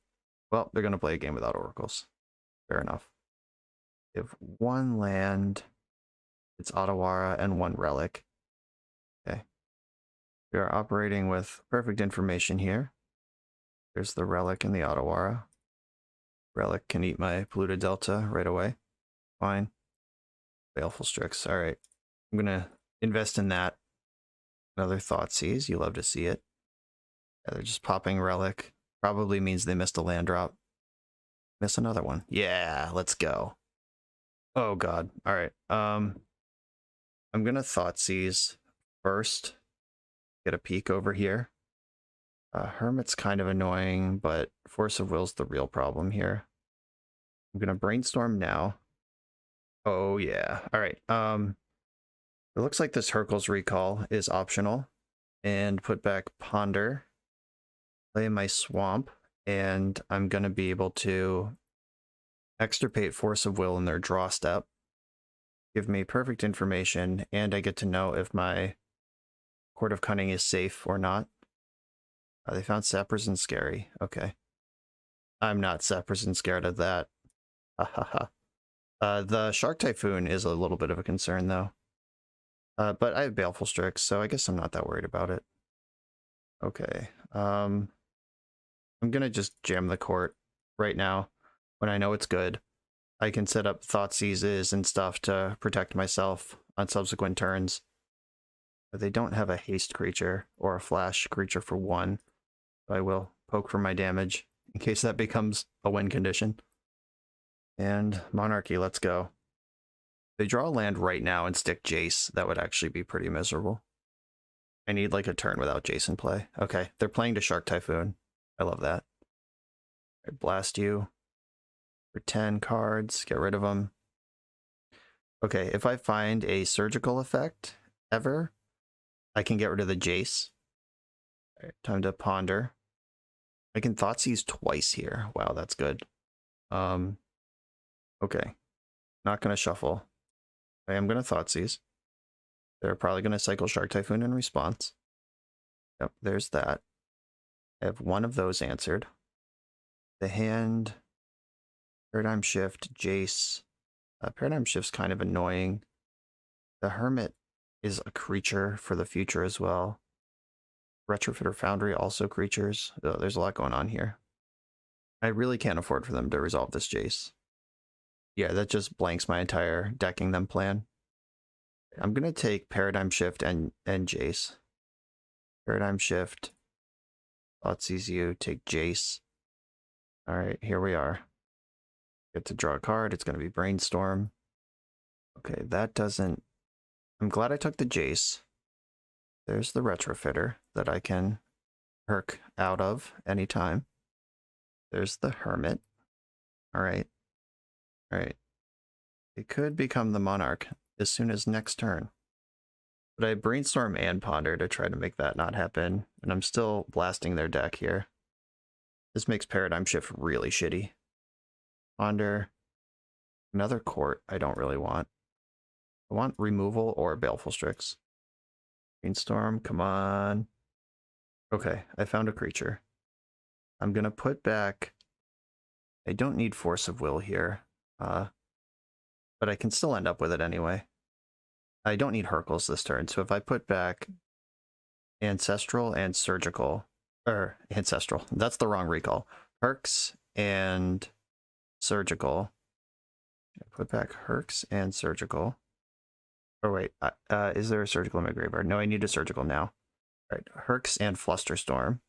Well, they're going to play a game without Oracles. Fair enough. They have 1 land. It's Otawara and 1 Relic. Okay. We are operating with perfect information here. There's the Relic and the Otawara. Relic can eat my Polluted Delta right away. Fine. Baleful Strix. All right. I'm going to invest in that. Another Thoughtseize. You love to see it. Yeah, they're just popping Relic. Probably means they missed a land drop. Miss another one. Yeah, let's go. Oh, God. All right. I'm going to Thoughtseize first. Get a peek over here. Hermit's kind of annoying, but Force of Will's the real problem here. I'm going to Brainstorm now. Oh, yeah. All right. It looks like this Hurkyl's Recall is optional. And put back Ponder. Play my Swamp. And I'm going to be able to Extirpate Force of Will in their draw step. Give me perfect information, and I get to know if my Court of Cunning is safe or not. They found Sappers and Scary. Okay. I'm not Sappers and scared of that. Ha ha ha. The Shark Typhoon is a little bit of a concern, though. But I have Baleful Strix, so I guess I'm not that worried about it. Okay. I'm gonna just jam the court right now when I know it's good. I can set up Thoughtseizes and stuff to protect myself on subsequent turns. But they don't have a haste creature or a flash creature for 1. So I will poke for my damage in case that becomes a win condition. And Monarchy, let's go. If they draw a land right now and stick Jace, that would actually be pretty miserable. I need like a turn without Jace in play. Okay, they're playing to Shark Typhoon. I love that. I blast you for 10 cards. Get rid of them. Okay, if I find a surgical effect ever, I can get rid of the Jace. All right, time to Ponder. I can Thoughtseize twice here. Wow, that's good. Okay. Not going to shuffle. I am going to Thoughtseize. They're probably going to cycle Shark Typhoon in response. Yep, there's that. I have 1 of those answered. The hand, Paradigm Shift, Jace. Paradigm Shift's kind of annoying. The Hermit is a creature for the future as well. Retrofitter Foundry, also creatures. Oh, there's a lot going on here. I really can't afford for them to resolve this Jace. Yeah, that just blanks my entire decking them plan. I'm going to take Paradigm Shift and Jace. Paradigm Shift. Thoughtseize you. Take Jace. All right, here we are. Get to draw a card. It's going to be Brainstorm. Okay, that doesn't... I'm glad I took the Jace. There's the Retrofitter that I can perk out of anytime. There's the Hermit. All right. All right. It could become the Monarch as soon as next turn. But I Brainstorm and Ponder to try to make that not happen, and I'm still blasting their deck here. This makes Paradigm Shift really shitty. Ponder. Another Court I don't really want. I want removal or Baleful Strix. Brainstorm, come on. Okay, I found a creature. I'm going to put back... I don't need Force of Will here, but I can still end up with it anyway. I don't need Hercules this turn, so if I put back Ancestral and Surgical, or Ancestral, that's the wrong recall. Herx and Surgical. I put back Herx and Surgical. Oh wait, is there a Surgical in my graveyard? No, I need a Surgical now. All right, Herx and Flusterstorm.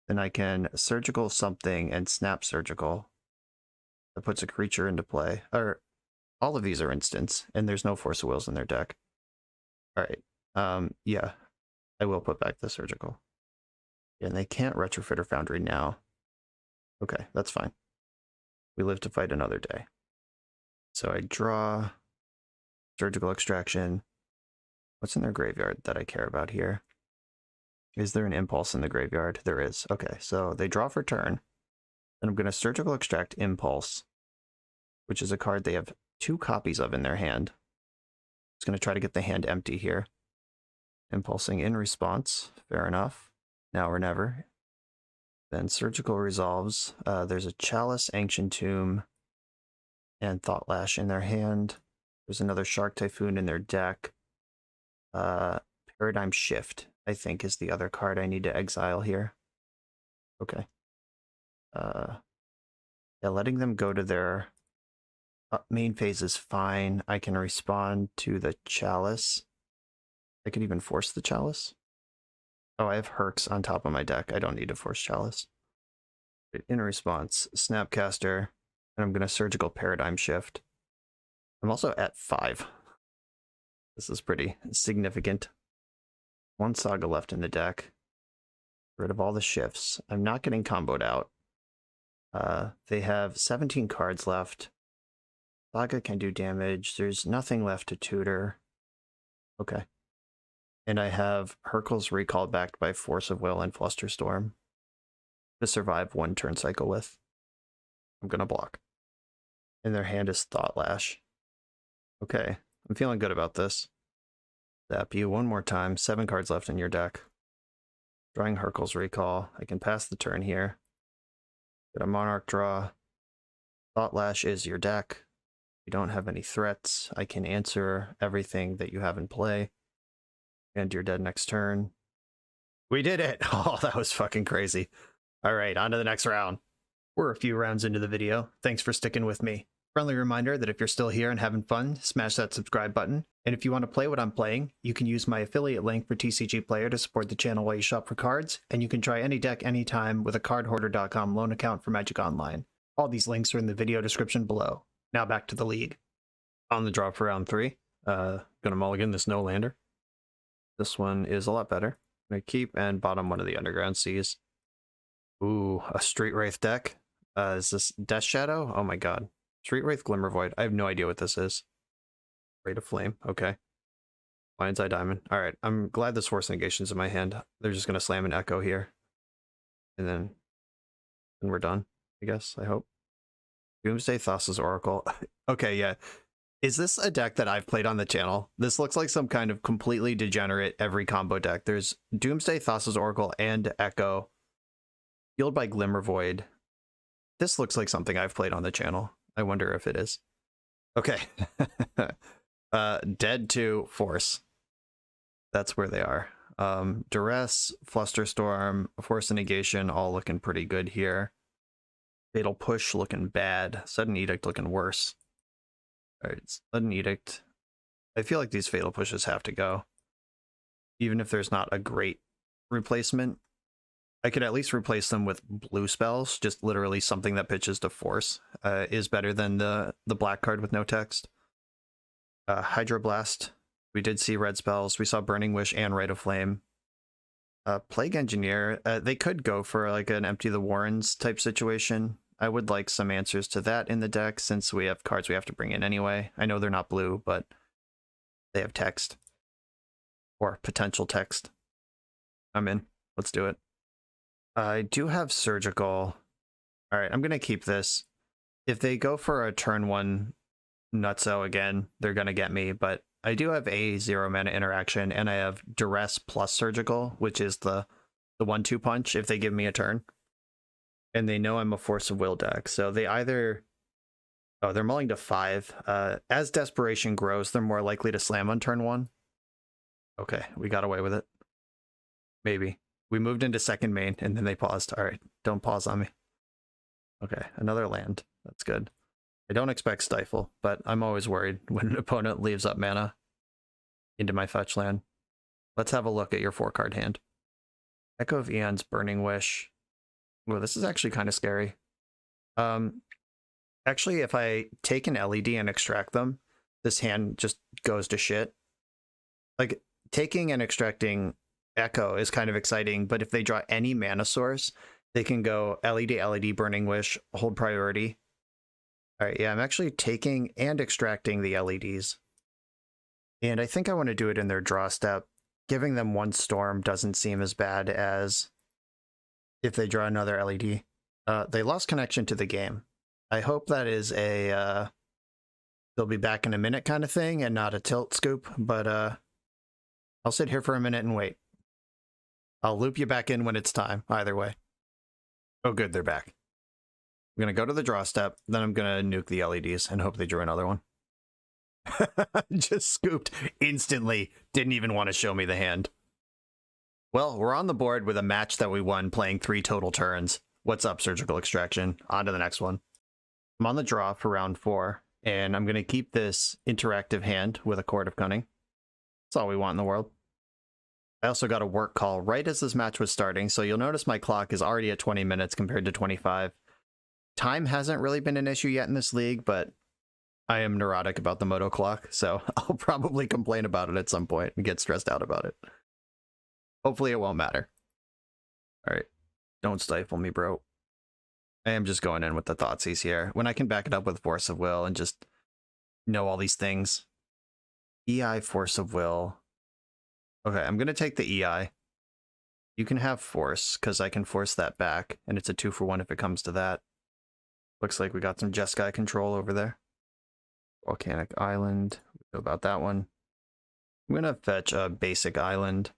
Then I can Surgical something and Snap Surgical. That puts a creature into play. Or all of these are instants, and there's no Force of Wills in their deck. All right, yeah, I will put back the Surgical. And they can't Retrofitter Foundry now. Okay, that's fine. We live to fight another day. So I draw Surgical Extraction. What's in their graveyard that I care about here? Is there an Impulse in the graveyard? There is. Okay, so they draw for turn. Then I'm going to Surgical Extract Impulse, which is a card they have 2 copies of in their hand. It's going to try to get the hand empty here. Impulsing in response. Fair enough. Now or never. Then Surgical resolves. There's a Chalice, Ancient Tomb, and Thought Lash in their hand. There's another Shark Typhoon in their deck. Paradigm Shift, I think, is the other card I need to exile here. Okay. Yeah, letting them go to their main phase is fine. I can respond to the Chalice. I could even force the Chalice. Oh, I have Herx on top of my deck. I don't need to force Chalice. In response, Snapcaster, and I'm going to Surgical Paradigm Shift. I'm also at 5. This is pretty significant. 1 Saga left in the deck. Rid of all the shifts. I'm not getting comboed out. They have 17 cards left. Saga can do damage. There's nothing left to tutor. Okay. And I have Hercules Recall backed by Force of Will and Flusterstorm to survive 1 turn cycle with. I'm going to block. And their hand is Thought Lash. Okay. I'm feeling good about this. Zap you 1 more time. 7 cards left in your deck. Drawing Hercules Recall. I can pass the turn here. Get a Monarch draw. Thought Lash is your deck. You don't have any threats. I can answer everything that you have in play. And you're dead next turn. We did it! Oh, that was fucking crazy. Alright, on to the next round. We're a few rounds into the video. Thanks for sticking with me. Friendly reminder that if you're still here and having fun, smash that subscribe button. And if you want to play what I'm playing, you can use my affiliate link for TCG Player to support the channel while you shop for cards, and you can try any deck anytime with a cardhoarder.com loan account for Magic Online. All these links are in the video description below. Now back to the league. On the draw for round 3, gonna mulligan this no-lander. This one is a lot better. I'm gonna keep and bottom one of the Underground Seas. Ooh, a Street Wraith deck. Is this Death Shadow? Oh my god. Street Wraith Glimmervoid. I have no idea what this is. Rate of Flame. Okay. Lion's Eye Diamond. Alright, I'm glad this Force Negation's in my hand. They're just gonna slam an Echo here. And then we're done, I guess, I hope. Doomsday Thassa's Oracle. Okay, yeah. Is this a deck that I've played on the channel? This looks like some kind of completely degenerate every combo deck. There's Doomsday Thassa's Oracle and Echo. Fueled by Glimmervoid. This looks like something I've played on the channel. I wonder if it is. Okay. Dead to Force. That's where they are. Duress, Flusterstorm, Force of Negation, all looking pretty good here. Fatal Push looking bad. Sudden Edict looking worse. Alright, Sudden Edict. I feel like these Fatal Pushes have to go. Even if there's not a great replacement, I could at least replace them with blue spells. Just literally something that pitches to Force is better than the black card with no text. Hydroblast. We did see red spells. We saw Burning Wish and Rite of Flame. Plague Engineer. They could go for like an Empty the Warrens type situation. I would like some answers to that in the deck since we have cards we have to bring in anyway. I know they're not blue, but they have text. Or potential text. I'm in. Let's do it. I do have Surgical. Alright, I'm going to keep this. If they go for a turn 1 Nutso again, they're going to get me, but I do have a 0 mana interaction, and I have Duress plus Surgical, which is the 1-2 punch if they give me a turn. And they know I'm a Force of Will deck, so they either... Oh, they're mulling to 5. As Desperation grows, they're more likely to slam on turn 1. Okay, we got away with it. Maybe. We moved into second main, and then they paused. Alright, don't pause on me. Okay, another land. That's good. I don't expect Stifle, but I'm always worried when an opponent leaves up mana into my fetch land. Let's have a look at your 4-card hand. Echo of Eons, Burning Wish. Well, this is actually kind of scary. Actually, if I take an LED and extract them, this hand just goes to shit. Like, taking and extracting Echo is kind of exciting, but if they draw any mana source, they can go LED, Burning Wish, hold priority. Alright, yeah, I'm actually taking and extracting the LEDs. And I think I want to do it in their draw step. Giving them 1 storm doesn't seem as bad as if they draw another LED. They lost connection to the game. I hope that is a they'll be back in a minute kind of thing and not a tilt scoop, but I'll sit here for a minute and wait. I'll loop you back in when it's time, either way. Oh good, they're back. I'm going to go to the draw step, then I'm going to nuke the LEDs and hope they drew another one. Just scooped instantly. Didn't even want to show me the hand. Well, we're on the board with a match that we won playing 3 total turns. What's up, Surgical Extraction? On to the next one. I'm on the draw for round 4, and I'm going to keep this interactive hand with a Chord of Cunning. That's all we want in the world. I also got a work call right as this match was starting, so you'll notice my clock is already at 20 minutes compared to 25. Time hasn't really been an issue yet in this league, but I am neurotic about the Moto clock, so I'll probably complain about it at some point and get stressed out about it. Hopefully it won't matter. Alright, don't stifle me, bro. I am just going in with the Thoughtseize here. When I can back it up with Force of Will and just know all these things. EI, Force of Will. Okay, I'm going to take the EI. You can have Force, because I can force that back, and it's a 2-for-1 if it comes to that. Looks like we got some Jeskai control over there. Volcanic Island. We know about that one. I'm going to fetch a basic island.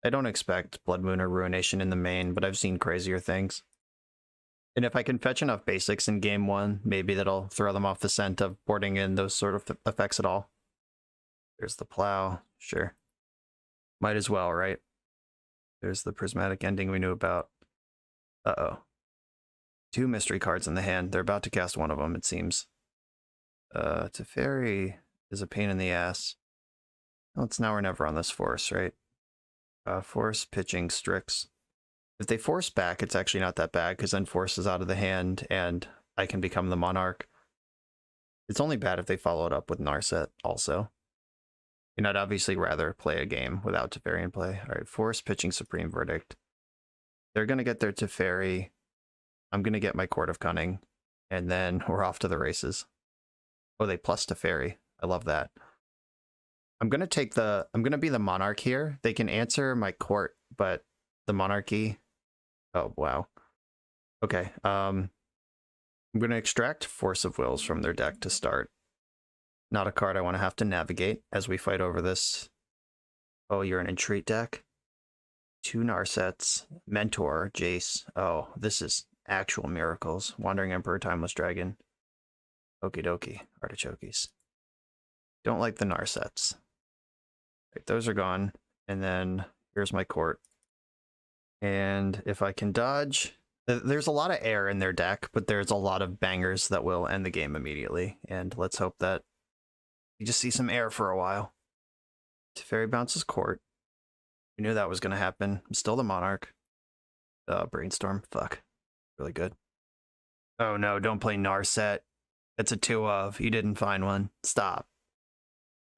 I don't expect Blood Moon or Ruination in the main, but I've seen crazier things. And if I can fetch enough basics in game 1, maybe that'll throw them off the scent of boarding in those sort of effects at all. There's the Plow. Sure. Might as well, right? There's the Prismatic Ending we knew about. Uh-oh. 2 mystery cards in the hand. They're about to cast one of them, it seems. Teferi is a pain in the ass. Well, it's now or never on this Force, right? Force, pitching, Strix. If they force back, it's actually not that bad, because then Force is out of the hand, and I can become the Monarch. It's only bad if they follow it up with Narset, also. And I'd obviously rather play a game without Teferi in play. Alright, Force, pitching, Supreme Verdict. They're going to get their Teferi. I'm going to get my Chord of Cunning, and then we're off to the races. Oh, they plus Teferi. I love that. I'm going to be the Monarch here. They can answer my court, but the Monarchy... Oh, wow. Okay, I'm going to extract Force of Wills from their deck to start. Not a card I want to have to navigate as we fight over this. Oh, you're an Entreat deck? 2 Narsets, Mentor, Jace. Oh, this is actual miracles. Wandering Emperor, Timeless Dragon. Okie dokie, Artichokes. Don't like the Narsets. Right, those are gone. And then Here's my court. And if I can dodge, there's a lot of air in their deck, but there's a lot of bangers that will end the game immediately. And let's hope that you just see some air for a while. Teferi bounces court. We knew that was going to happen. I'm still the Monarch. Brainstorm. Fuck. Really good. Oh no, don't play Narset. It's a 2 of. You didn't find one. Stop.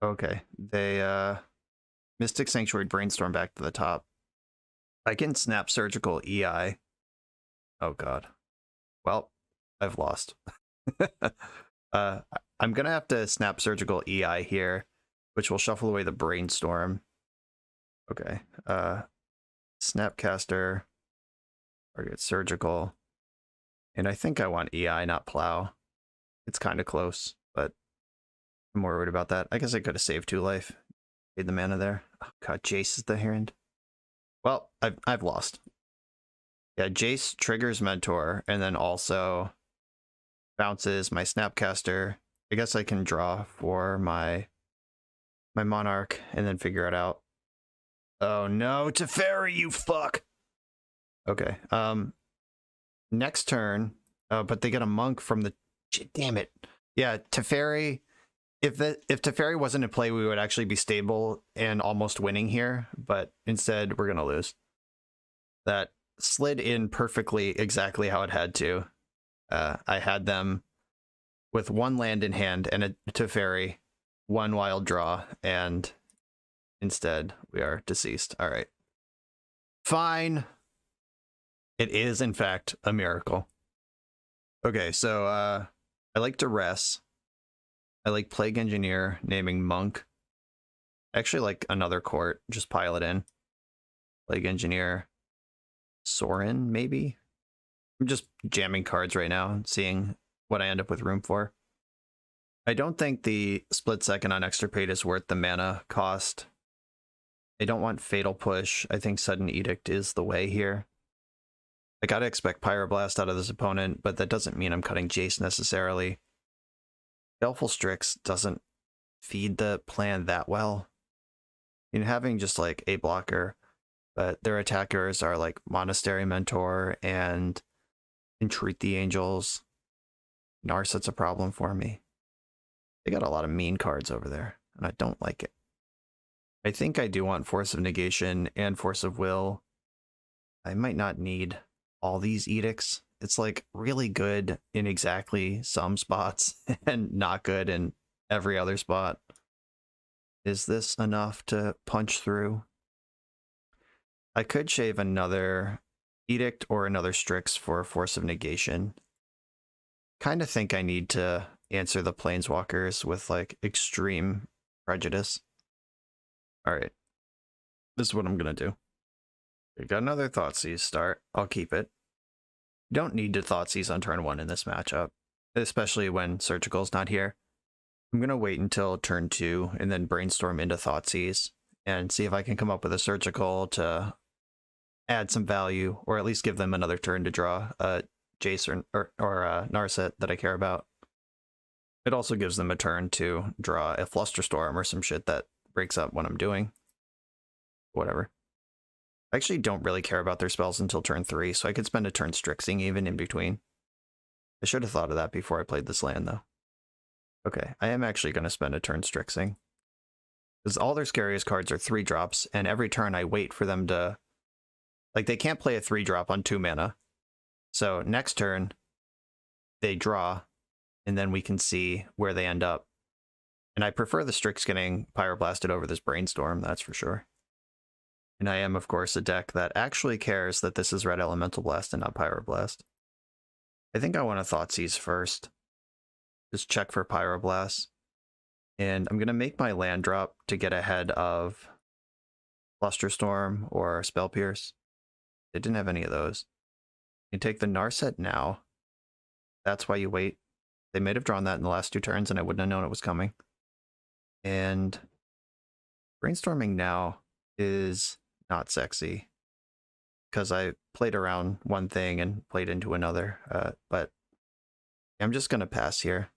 Okay. They, Mystic Sanctuary Brainstorm back to the top. I can snap Surgical EI. Oh god. Well, I've lost. I'm gonna have to snap Surgical EI here, which will shuffle away the Brainstorm. Okay. Snapcaster. Target Surgical. And I think I want EI, not Plow. It's kind of close, but I'm more worried about that. I guess I could have saved 2 life. Paid the mana there. Oh god, Jace is the hand. Well, I've lost. Yeah, Jace triggers Mentor, and then also bounces my Snapcaster. I guess I can draw for my Monarch, and then figure it out. Oh no, Teferi, you fuck! Okay, next turn, but they get a Monk from the... Damn it. Yeah, Teferi... If Teferi wasn't in play, we would actually be stable and almost winning here, but instead we're going to lose. That slid in perfectly exactly how it had to. I had them with 1 land in hand and a Teferi, 1 wild draw, and instead we are deceased. All right. Fine. It is, in fact, a miracle. Okay, so I like Duress. I like Plague Engineer, naming Monk. I actually like another court, just pile it in. Plague Engineer. Sorin, maybe? I'm just jamming cards right now, seeing what I end up with room for. I don't think the split second on Extirpate is worth the mana cost. I don't want Fatal Push. I think Sudden Edict is the way here. I gotta expect Pyroblast out of this opponent, but that doesn't mean I'm cutting Jace necessarily. Baleful Strix doesn't feed the plan that well. You know, having just like a blocker, but their attackers are like Monastery Mentor and Entreat the Angels. Narset's a problem for me. They got a lot of mean cards over there, and I don't like it. I think I do want Force of Negation and Force of Will. I might not need all these edicts. It's like really good in exactly some spots and not good in every other spot. Is this enough to punch through? I could shave another edict or another Strix for Force of Negation. Kind of think I need to answer the Planeswalkers with like extreme prejudice. All right. This is what I'm going to do. We got another Thoughtseize start. I'll keep it. Don't need to Thoughtseize on turn 1 in this matchup, especially when Surgical's not here. I'm going to wait until turn 2 and then brainstorm into Thoughtseize and see if I can come up with a Surgical to add some value, or at least give them another turn to draw a Jace or Narset that I care about. It also gives them a turn to draw a Flusterstorm or some shit that breaks up what I'm doing. Whatever. I actually don't really care about their spells until turn 3, so I could spend a turn Strixing even in between. I should have thought of that before I played this land, though. Okay, I am actually going to spend a turn Strixing. Because all their scariest cards are 3-drops, and every turn I wait for them to... Like, they can't play a 3-drop on 2 mana. So next turn, they draw, and then we can see where they end up. And I prefer the Strix getting Pyroblasted over this Brainstorm, that's for sure. And I am, of course, a deck that actually cares that this is Red Elemental Blast and not Pyroblast. I think I want to Thoughtseize first. Just check for Pyroblast. And I'm going to make my land drop to get ahead of Flusterstorm or Spell Pierce. They didn't have any of those. You take the Narset now. That's why you wait. They might have drawn that in the last 2 turns and I wouldn't have known it was coming. And Brainstorming now is not sexy because I played around one thing and played into another, but I'm just going to pass here.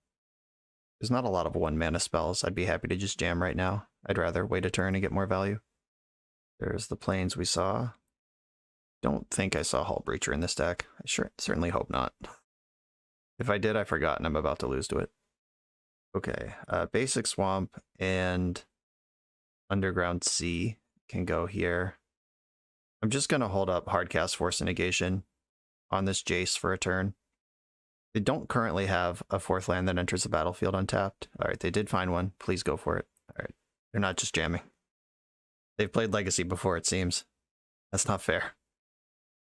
There's not a lot of 1-mana spells. I'd be happy to just jam right now. I'd rather wait a turn and get more value. There's the planes we saw. Don't think I saw Hull Breacher in this deck. I certainly hope not. If I did, I forgot and I'm about to lose to it. Okay, Basic Swamp and Underground Sea can go here. I'm just going to hold up Hardcast Force Negation on this Jace for a turn. They don't currently have a 4th land that enters the battlefield untapped. All right, they did find one. Please go for it. All right, they're not just jamming. They've played Legacy before, it seems. That's not fair.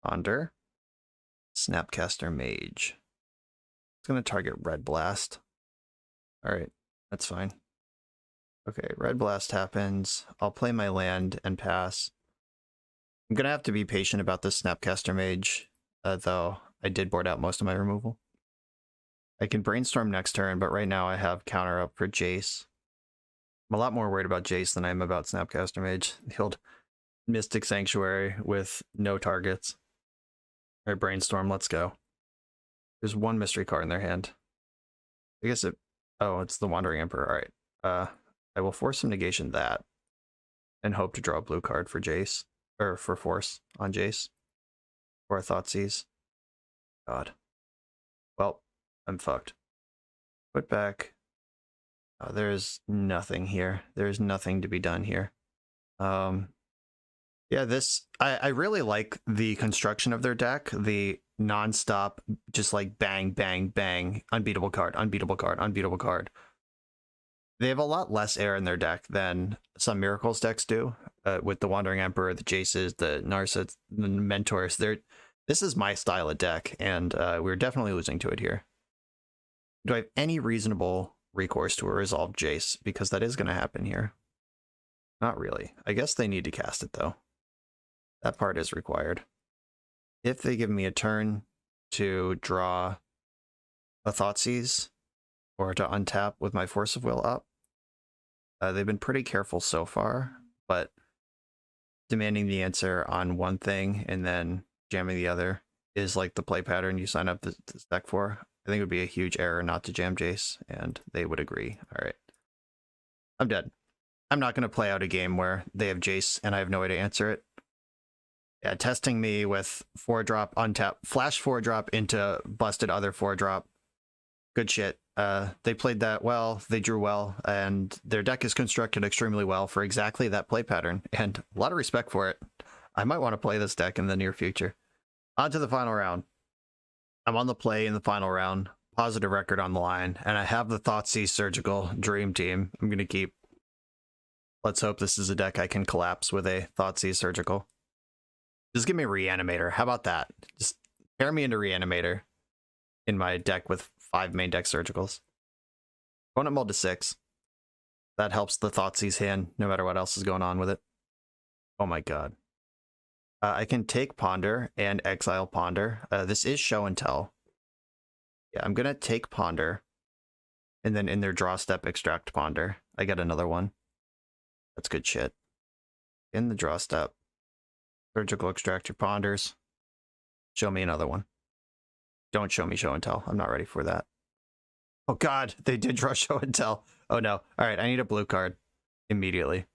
Ponder. Snapcaster Mage. It's going to target Red Blast. All right, that's fine. Okay, Red Blast happens. I'll play my land and pass. I'm going to have to be patient about this Snapcaster Mage, though I did board out most of my removal. I can Brainstorm next turn, but right now I have counter up for Jace. I'm a lot more worried about Jace than I am about Snapcaster Mage. The old Mystic Sanctuary with no targets. All right, Brainstorm, let's go. There's one mystery card in their hand. I guess it... Oh, it's the Wandering Emperor. All right. I will force some negation that and hope to draw a blue card for Jace. Or for force on Jace. Or a Thoughtseize. God. Well, I'm fucked. Put back. Oh, there's nothing here. There's nothing to be done here. Yeah, this... I really like the construction of their deck. The non-stop, just like bang, bang, bang. Unbeatable card, unbeatable card, unbeatable card. They have a lot less air in their deck than some Miracles decks do. With the Wandering Emperor, the Jaces, the Narset, the Mentors. This is my style of deck, and we're definitely losing to it here. Do I have any reasonable recourse to a resolved Jace? Because that is going to happen here. Not really. I guess they need to cast it, though. That part is required. If they give me a turn to draw a Thoughtseize or to untap with my Force of Will up, they've been pretty careful so far, but demanding the answer on one thing and then jamming the other is like the play pattern you sign up this deck for. I think it would be a huge error not to jam Jace, and they would agree. All right. I'm dead. I'm not going to play out a game where they have Jace and I have no way to answer it. Yeah, testing me with 4-drop, untap, flash 4-drop into busted other 4-drop. Good shit. They played that well, they drew well, and their deck is constructed extremely well for exactly that play pattern, and a lot of respect for it. I might want to play this deck in the near future. On to the final round. I'm on the play in the final round, positive record on the line, and I have the Thoughtseize Surgical Dream Team. I'm going to keep. Let's hope this is a deck I can collapse with a Thoughtseize Surgical. Just give me a Reanimator. How about that? Just pair me into Reanimator in my deck with 5 main deck Surgicals. Opponent mulled to 6. That helps the Thoughtseize hand, no matter what else is going on with it. Oh my god. I can take Ponder and exile Ponder. This is Show and Tell. Yeah, I'm going to take Ponder. And then in their draw step, extract Ponder. I get another one. That's good shit. In the draw step, Surgical extract your Ponders. Show me another one. Don't show me Show and Tell. I'm not ready for that. Oh god, they did draw Show and Tell. Oh no. Alright, I need a blue card. Immediately.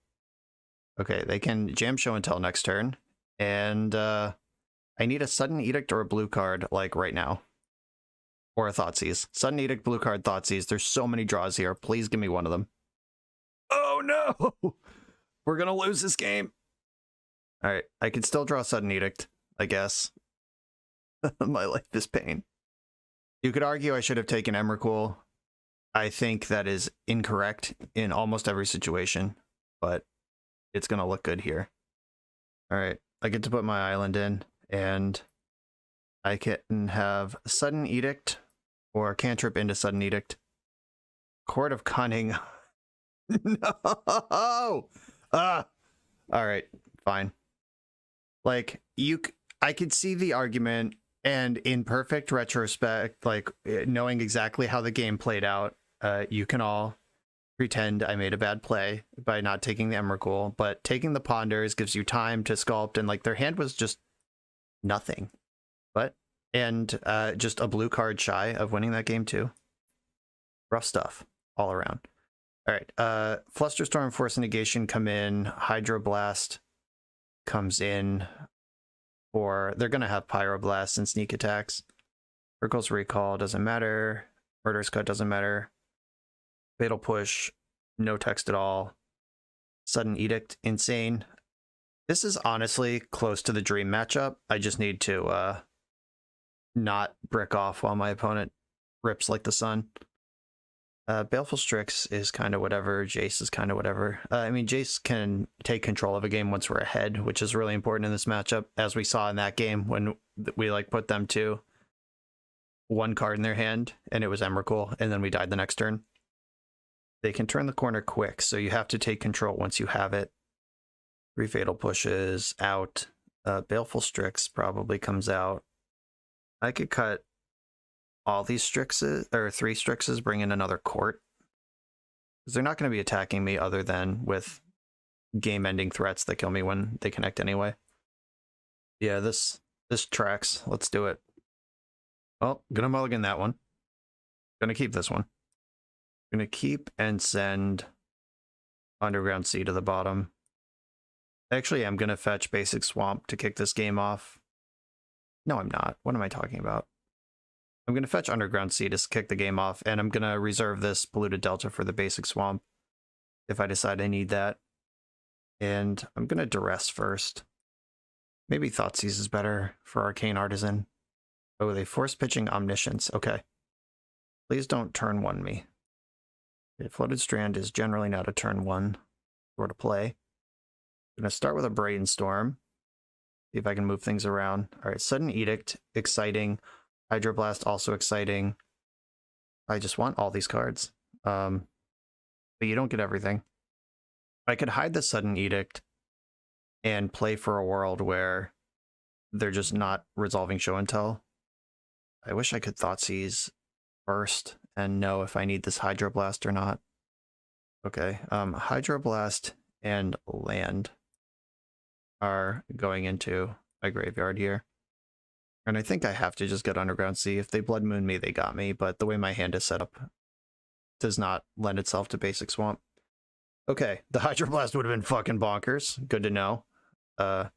Okay, they can jam Show and Tell next turn. And I need a Sudden Edict or a blue card, like, right now. Or a Thoughtseize. Sudden Edict, blue card, Thoughtseize. There's so many draws here. Please give me one of them. Oh no! We're gonna lose this game. Alright, I can still draw Sudden Edict, I guess. My life is pain. You could argue I should have taken Emrakul. I think that is incorrect in almost every situation, but it's going to look good here. Alright, I get to put my island in, and I can have Sudden Edict, or cantrip into Sudden Edict. Court of Cunning. No! Alright, fine. Like, I could see the argument, and in perfect retrospect, like, knowing exactly how the game played out, you can all pretend I made a bad play by not taking the Emrakul, but taking the Ponders gives you time to sculpt, and, like, their hand was just nothing. And just a blue card shy of winning that game, too. Rough stuff, all around. Alright, Flusterstorm, Force Negation come in, Hydroblast. comes in, or they're going to have Pyroblast and sneak attacks. Urkel's Recall doesn't matter. Murderous Cut doesn't matter. Fatal Push, no text at all. Sudden Edict, insane. This is honestly close to the dream matchup. I just need to not brick off while my opponent rips like the sun. Baleful Strix is kind of whatever. Jace is kind of whatever. I mean, Jace can take control of a game once we're ahead, which is really important in this matchup, as we saw in that game when we like put them to one card in their hand, and it was Emrakul, and then we died the next turn. They can turn the corner quick, so you have to take control once you have it. 3 Fatal Pushes out. Baleful Strix probably comes out. I could cut all these Strixes, or 3 Strixes, bring in another Court. Because they're not going to be attacking me other than with game-ending threats that kill me when they connect anyway. Yeah, this tracks. Let's do it. Well, gonna mulligan that one. Gonna keep this one. Gonna keep and send Underground Sea to the bottom. Actually, I'm gonna fetch Basic Swamp to kick this game off. No, I'm not. What am I talking about? I'm gonna fetch Underground Sea to kick the game off, and I'm gonna reserve this Polluted Delta for the Basic Swamp if I decide I need that. And I'm gonna Duress first. Maybe Thoughtseize is better for Arcane Artisan. Oh, they force pitching Omniscience. Okay. Please don't turn 1 me. Okay, Floated Strand is generally not a turn 1 sort of play. I'm going to start with a Brainstorm. See if I can move things around. All right, Sudden Edict, exciting. Hydroblast, also exciting. I just want all these cards. But you don't get everything. I could hide the Sudden Edict and play for a world where they're just not resolving Show and Tell. I wish I could Thoughtseize first and know if I need this Hydroblast or not. Okay, Hydroblast and land are going into my graveyard here. And I think I have to just get Underground Sea. If they Blood Moon me, they got me, but the way my hand is set up does not lend itself to Basic Swamp. Okay, the Hydroblast would have been fucking bonkers. Good to know. Gonna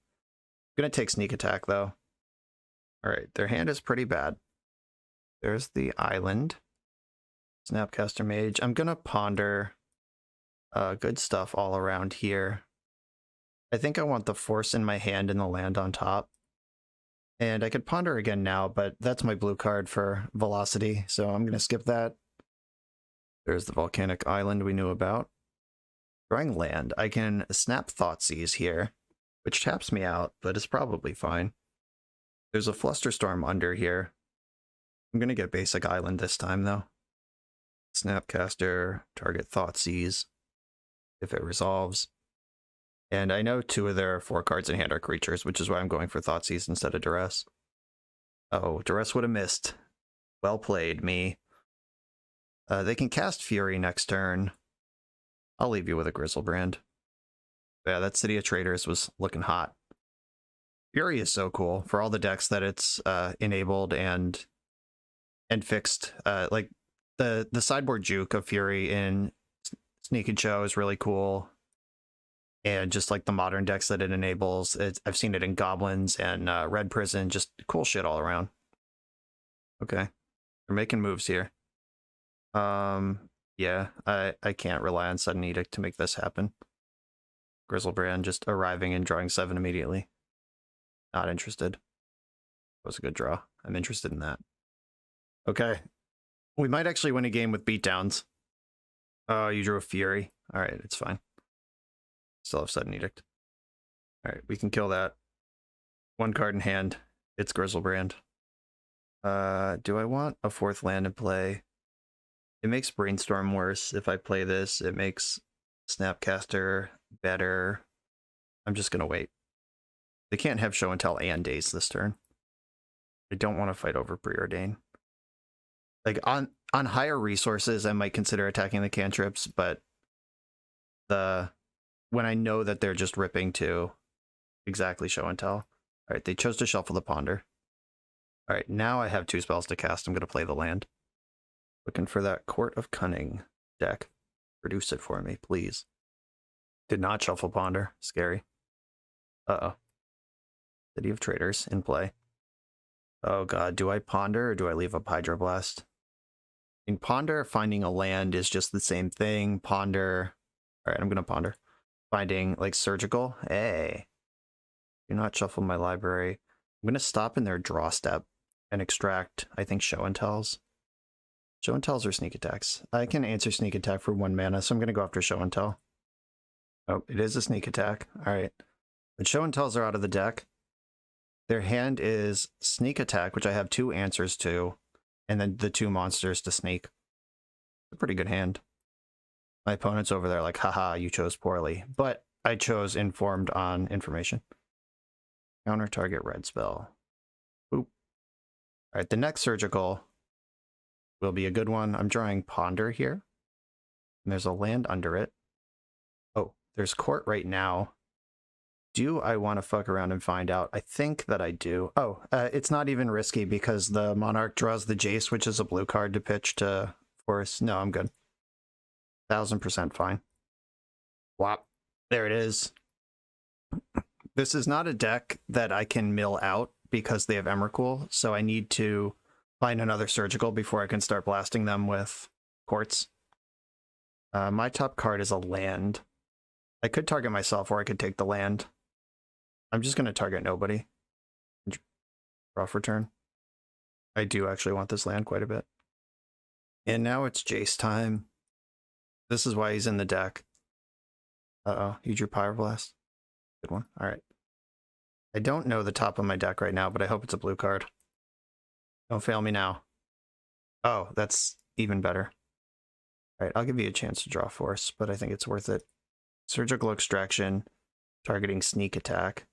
take Sneak Attack, though. Alright, their hand is pretty bad. There's the island. Snapcaster Mage. I'm gonna ponder good stuff all around here. I think I want the Force in my hand and the land on top. And I could ponder again now, but that's my blue card for Velocity, so I'm gonna skip that. There's the Volcanic Island we knew about. Drawing land. I can snap Thoughtseize here, which taps me out, but it's probably fine. There's a Flusterstorm under here. I'm gonna get Basic Island this time, though. Snapcaster, target Thoughtseize, if it resolves. And I know 2 of their 4 cards in hand are creatures, which is why I'm going for Thoughtseize instead of Duress. Oh, Duress would have missed. Well played, me. They can cast Fury next turn. I'll leave you with a Grizzlebrand. Yeah, that City of Traders was looking hot. Fury is so cool for all the decks that it's enabled and fixed. Like the sideboard juke of Fury in Sneak and Show is really cool. And just like the modern decks that it enables, I've seen it in Goblins and Red Prison, just cool shit all around. Okay, they're making moves here. Yeah, I can't rely on Sudden Edict to make this happen. Grizzlebrand just arriving and drawing 7 immediately. Not interested. That was a good draw. I'm interested in that. Okay, we might actually win a game with beatdowns. Oh, you drew a Fury. All right, it's fine. Still have Sudden Edict. All right, we can kill that. 1 card in hand. It's Grizzlebrand. Do I want a 4th land in play? It makes Brainstorm worse if I play this. It makes Snapcaster better. I'm just gonna wait. They can't have Show and Tell and Daze this turn. I don't want to fight over Preordain. Like on higher resources, I might consider attacking the cantrips, but when I know that they're just ripping to exactly Show and Tell. All right, they chose to shuffle the Ponder. All right, now I have 2 spells to cast. I'm going to play the land. Looking for that Court of Cunning deck. Produce it for me, please. Did not shuffle Ponder. Scary. Uh-oh. City of Traders in play. Oh god, do I ponder or do I leave up Hydroblast? In Ponder, finding a land is just the same thing. Ponder. Alright, I'm gonna ponder. Finding like surgical. Hey. Do not shuffle my library. I'm gonna stop in their draw step and extract, I think, show and tells. Show and tells or sneak attacks. I can answer sneak attack for 1 mana, so I'm gonna go after show and tell. Oh, it is a sneak attack. Alright. But show and tells are out of the deck. Their hand is sneak attack, which I have 2 answers to, and then the 2 monsters to sneak. A pretty good hand. My opponent's over there like, haha, you chose poorly. But I chose informed on information. Counter target red spell. Boop. Alright, the next surgical will be a good one. I'm drawing Ponder here. And there's a land under it. Oh, there's Court right now. Do I want to fuck around and find out? I think that I do. Oh, it's not even risky because the Monarch draws the Jace, which is a blue card to pitch to force. No, I'm good. 1000% fine. Whop. There it is. This is not a deck that I can mill out because they have Emrakul, so I need to find another surgical before I can start blasting them with Courts. My top card is a land. I could target myself or I could take the land. I'm just going to target nobody. Draw for turn. I do actually want this land quite a bit. And now it's Jace time. This is why he's in the deck. Uh-oh, he drew Pyroblast. Good one. All right. I don't know the top of my deck right now, but I hope it's a blue card. Don't fail me now. Oh, that's even better. All right, I'll give you a chance to draw force, but I think it's worth it. Surgical Extraction, targeting sneak attack.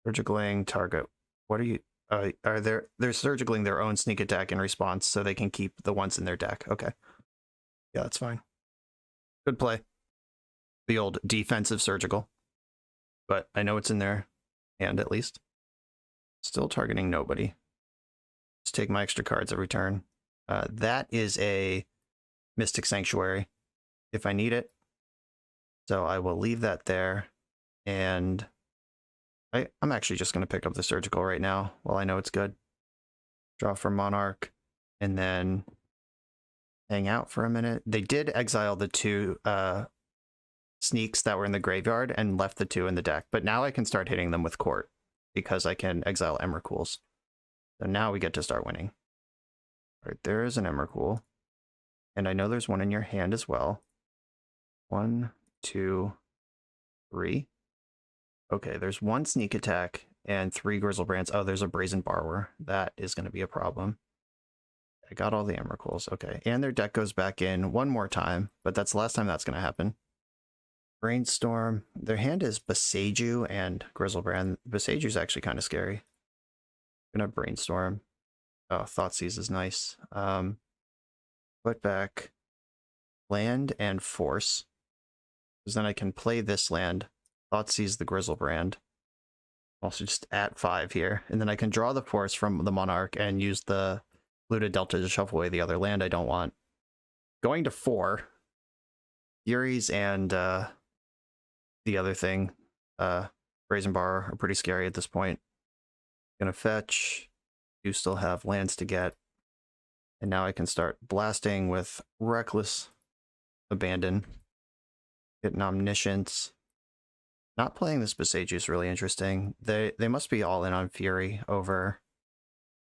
Surgicaling target. What are you? They're surgicaling their own sneak attack in response, so they can keep the ones in their deck. Okay. Yeah, that's fine. Good play. The old defensive surgical. But I know it's in their hand at least. Still targeting nobody. Just take my extra cards every turn. That is a Mystic Sanctuary if I need it. So I will leave that there. And I'm actually just going to pick up the surgical right now while I know it's good. Draw for Monarch. And then hang out for a minute. They did exile the 2 sneaks that were in the graveyard and left the 2 in the deck. But now I can start hitting them with Court because I can exile Emrakuls. So now we get to start winning. All right, there is an Emrakul. And I know there's one in your hand as well. 1, 2, 3. Okay, there's 1 sneak attack and 3 Grizzlebrands. Oh, there's a Brazen Borrower. That is going to be a problem. I got all the Emrakuls. Okay, and their deck goes back in 1 more time, but that's the last time that's going to happen. Brainstorm. Their hand is Boseiju and Grizzlebrand. Boseiju is actually kind of scary. I'm going to Brainstorm. Oh, Thoughtseize is nice. Put back land and force. Because then I can play this land. Thoughtseize the Grizzlebrand. Also just at 5 here. And then I can draw the force from the Monarch and use the Looted Delta to shuffle away the other land I don't want. Going to 4. Furies and the other thing, Brazen Bar, are pretty scary at this point. Gonna fetch. Do still have lands to get. And now I can start blasting with Reckless Abandon. Getting Omniscience. Not playing this Boseiju is really interesting. They must be all in on Fury over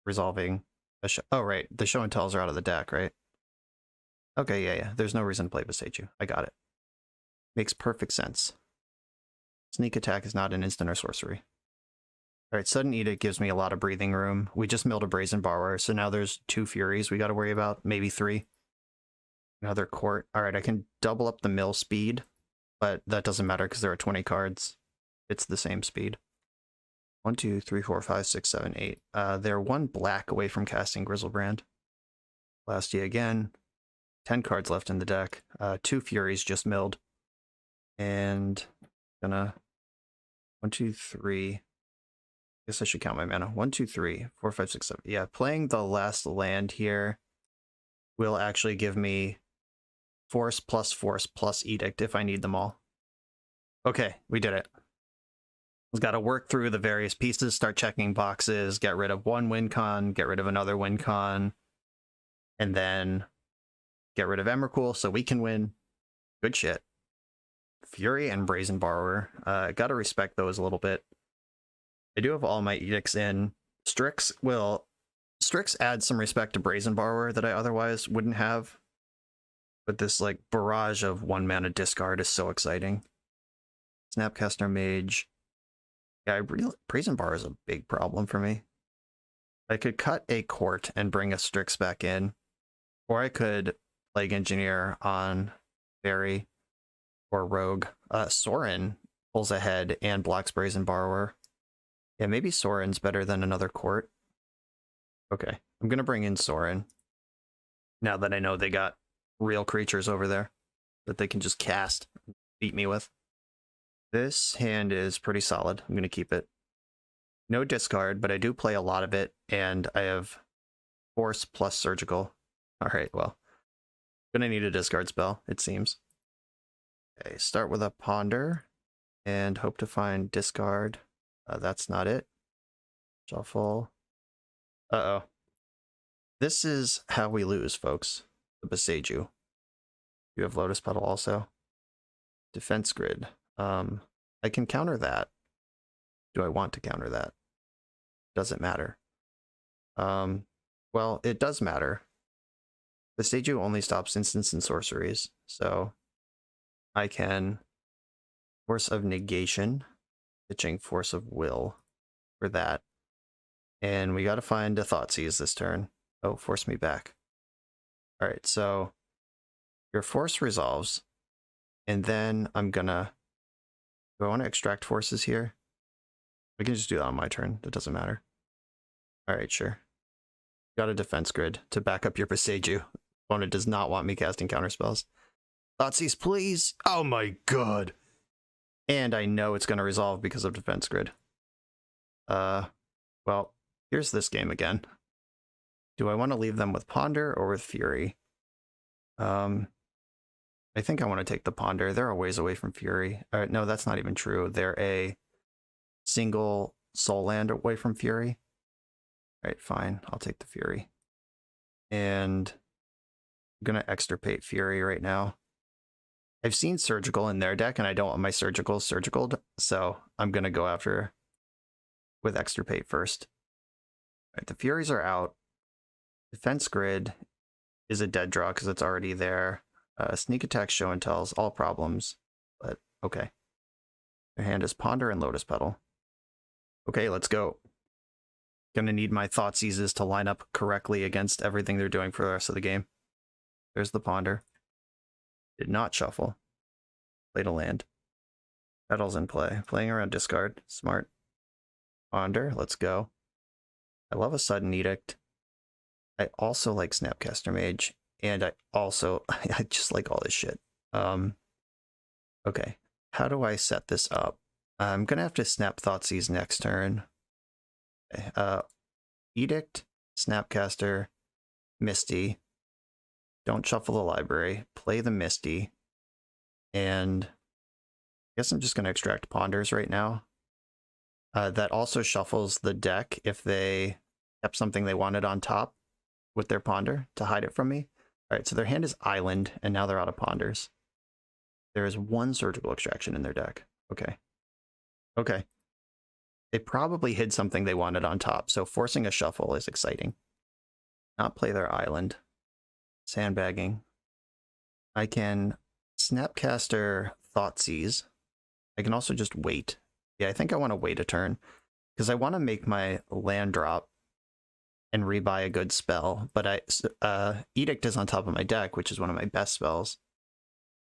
resolving a show. Oh, right. The show and tells are out of the deck, right? Okay, yeah. There's no reason to play Boseiju. I got it. Makes perfect sense. Sneak attack is not an instant or sorcery. Alright, Sudden Edict gives me a lot of breathing room. We just milled a Brazen Borrower, so now there's 2 Furies we gotta worry about. Maybe 3. Another Court. Alright, I can double up the mill speed, but that doesn't matter because there are 20 cards. It's the same speed. 1, 2, 3, 4, 5, 6, 7, 8. They're 1 black away from casting Grizzlebrand. Blastia again. 10 cards left in the deck. 2 Furies just milled. And gonna 1, 2, 3. I guess I should count my mana. 1, 2, 3, 4, 5, 6, 7. Yeah, playing the last land here will actually give me force plus Edict if I need them all. Okay, we did it. We've got to work through the various pieces, start checking boxes, get rid of one win con, get rid of another win con, and then get rid of Emrakul so we can win. Good shit. Fury and Brazen Borrower. Gotta respect those a little bit. I do have all my edicts in. Strix add some respect to Brazen Borrower that I otherwise wouldn't have. But this like barrage of 1 mana discard is so exciting. Snapcaster Mage. Yeah, Brazen Borrower is a big problem for me. I could cut a Court and bring a Strix back in, or I could Plague Engineer on Fairy or Rogue. Sorin pulls ahead and blocks Brazen Borrower. Yeah, maybe Sorin's better than another Court. Okay, I'm gonna bring in Sorin. Now that I know they got real creatures over there that they can just cast, beat me with. This hand is pretty solid. I'm gonna keep it. No discard, but I do play a lot of it, and I have Force plus Surgical. Alright, well. Gonna need a discard spell, it seems. Okay, start with a Ponder, and hope to find discard. That's not it. Shuffle. Uh-oh. This is how we lose, folks. The Boseiju. You have Lotus Petal also. Defense Grid. I can counter that. Do I want to counter that? Doesn't matter. Well, it does matter. Boseiju only stops instants and sorceries, so I can Force of Negation, pitching Force of Will for that. And we gotta find a Thoughtseize this turn. Oh, force me back. Alright, so your force resolves, and then I'm gonna... Do I want to extract forces here? I can just do that on my turn. That doesn't matter. Alright, sure. Got a defense grid to back up your Boseiju. Opponent does not want me casting counterspells. Thoughtseize, please! Oh my god! And I know it's going to resolve because of defense grid. Well, here's this game again. Do I want to leave them with Ponder or with Fury? I think I want to take the Ponder. They're a ways away from Fury. No, that's not even true. They're a single soul land away from Fury. Alright, fine. I'll take the Fury. And I'm going to Extirpate Fury right now. I've seen Surgical in their deck, and I don't want my Surgicaled, so I'm going to go after with Extirpate first. Alright, the Furies are out. Defense Grid is a dead draw because it's already there. Sneak Attack, Show and Tells, all problems, but okay. Their hand is Ponder and Lotus Petal. Okay, let's go. Gonna need my Thoughtseizes to line up correctly against everything they're doing for the rest of the game. There's the Ponder. Did not shuffle. Played a land. Petal's in play. Playing around discard. Smart. Ponder, let's go. I love a Sudden Edict. I also like Snapcaster Mage, and I just like all this shit. Okay, how do I set this up? I'm gonna have to snap Thoughtseize next turn. Okay, Edict, Snapcaster, Misty. Don't shuffle the library. Play the Misty, and I guess I'm just gonna extract Ponders right now. That also shuffles the deck if they kept something they wanted on top with their Ponder to hide it from me. Alright, so their hand is Island, and now they're out of Ponders. There is one Surgical Extraction in their deck. Okay. Okay. They probably hid something they wanted on top, so forcing a shuffle is exciting. Not play their Island. Sandbagging. I can Snapcaster Thoughtseize. I can also just wait. Yeah, I think I want to wait a turn, because I want to make my land drop and rebuy a good spell, but Edict is on top of my deck, which is one of my best spells.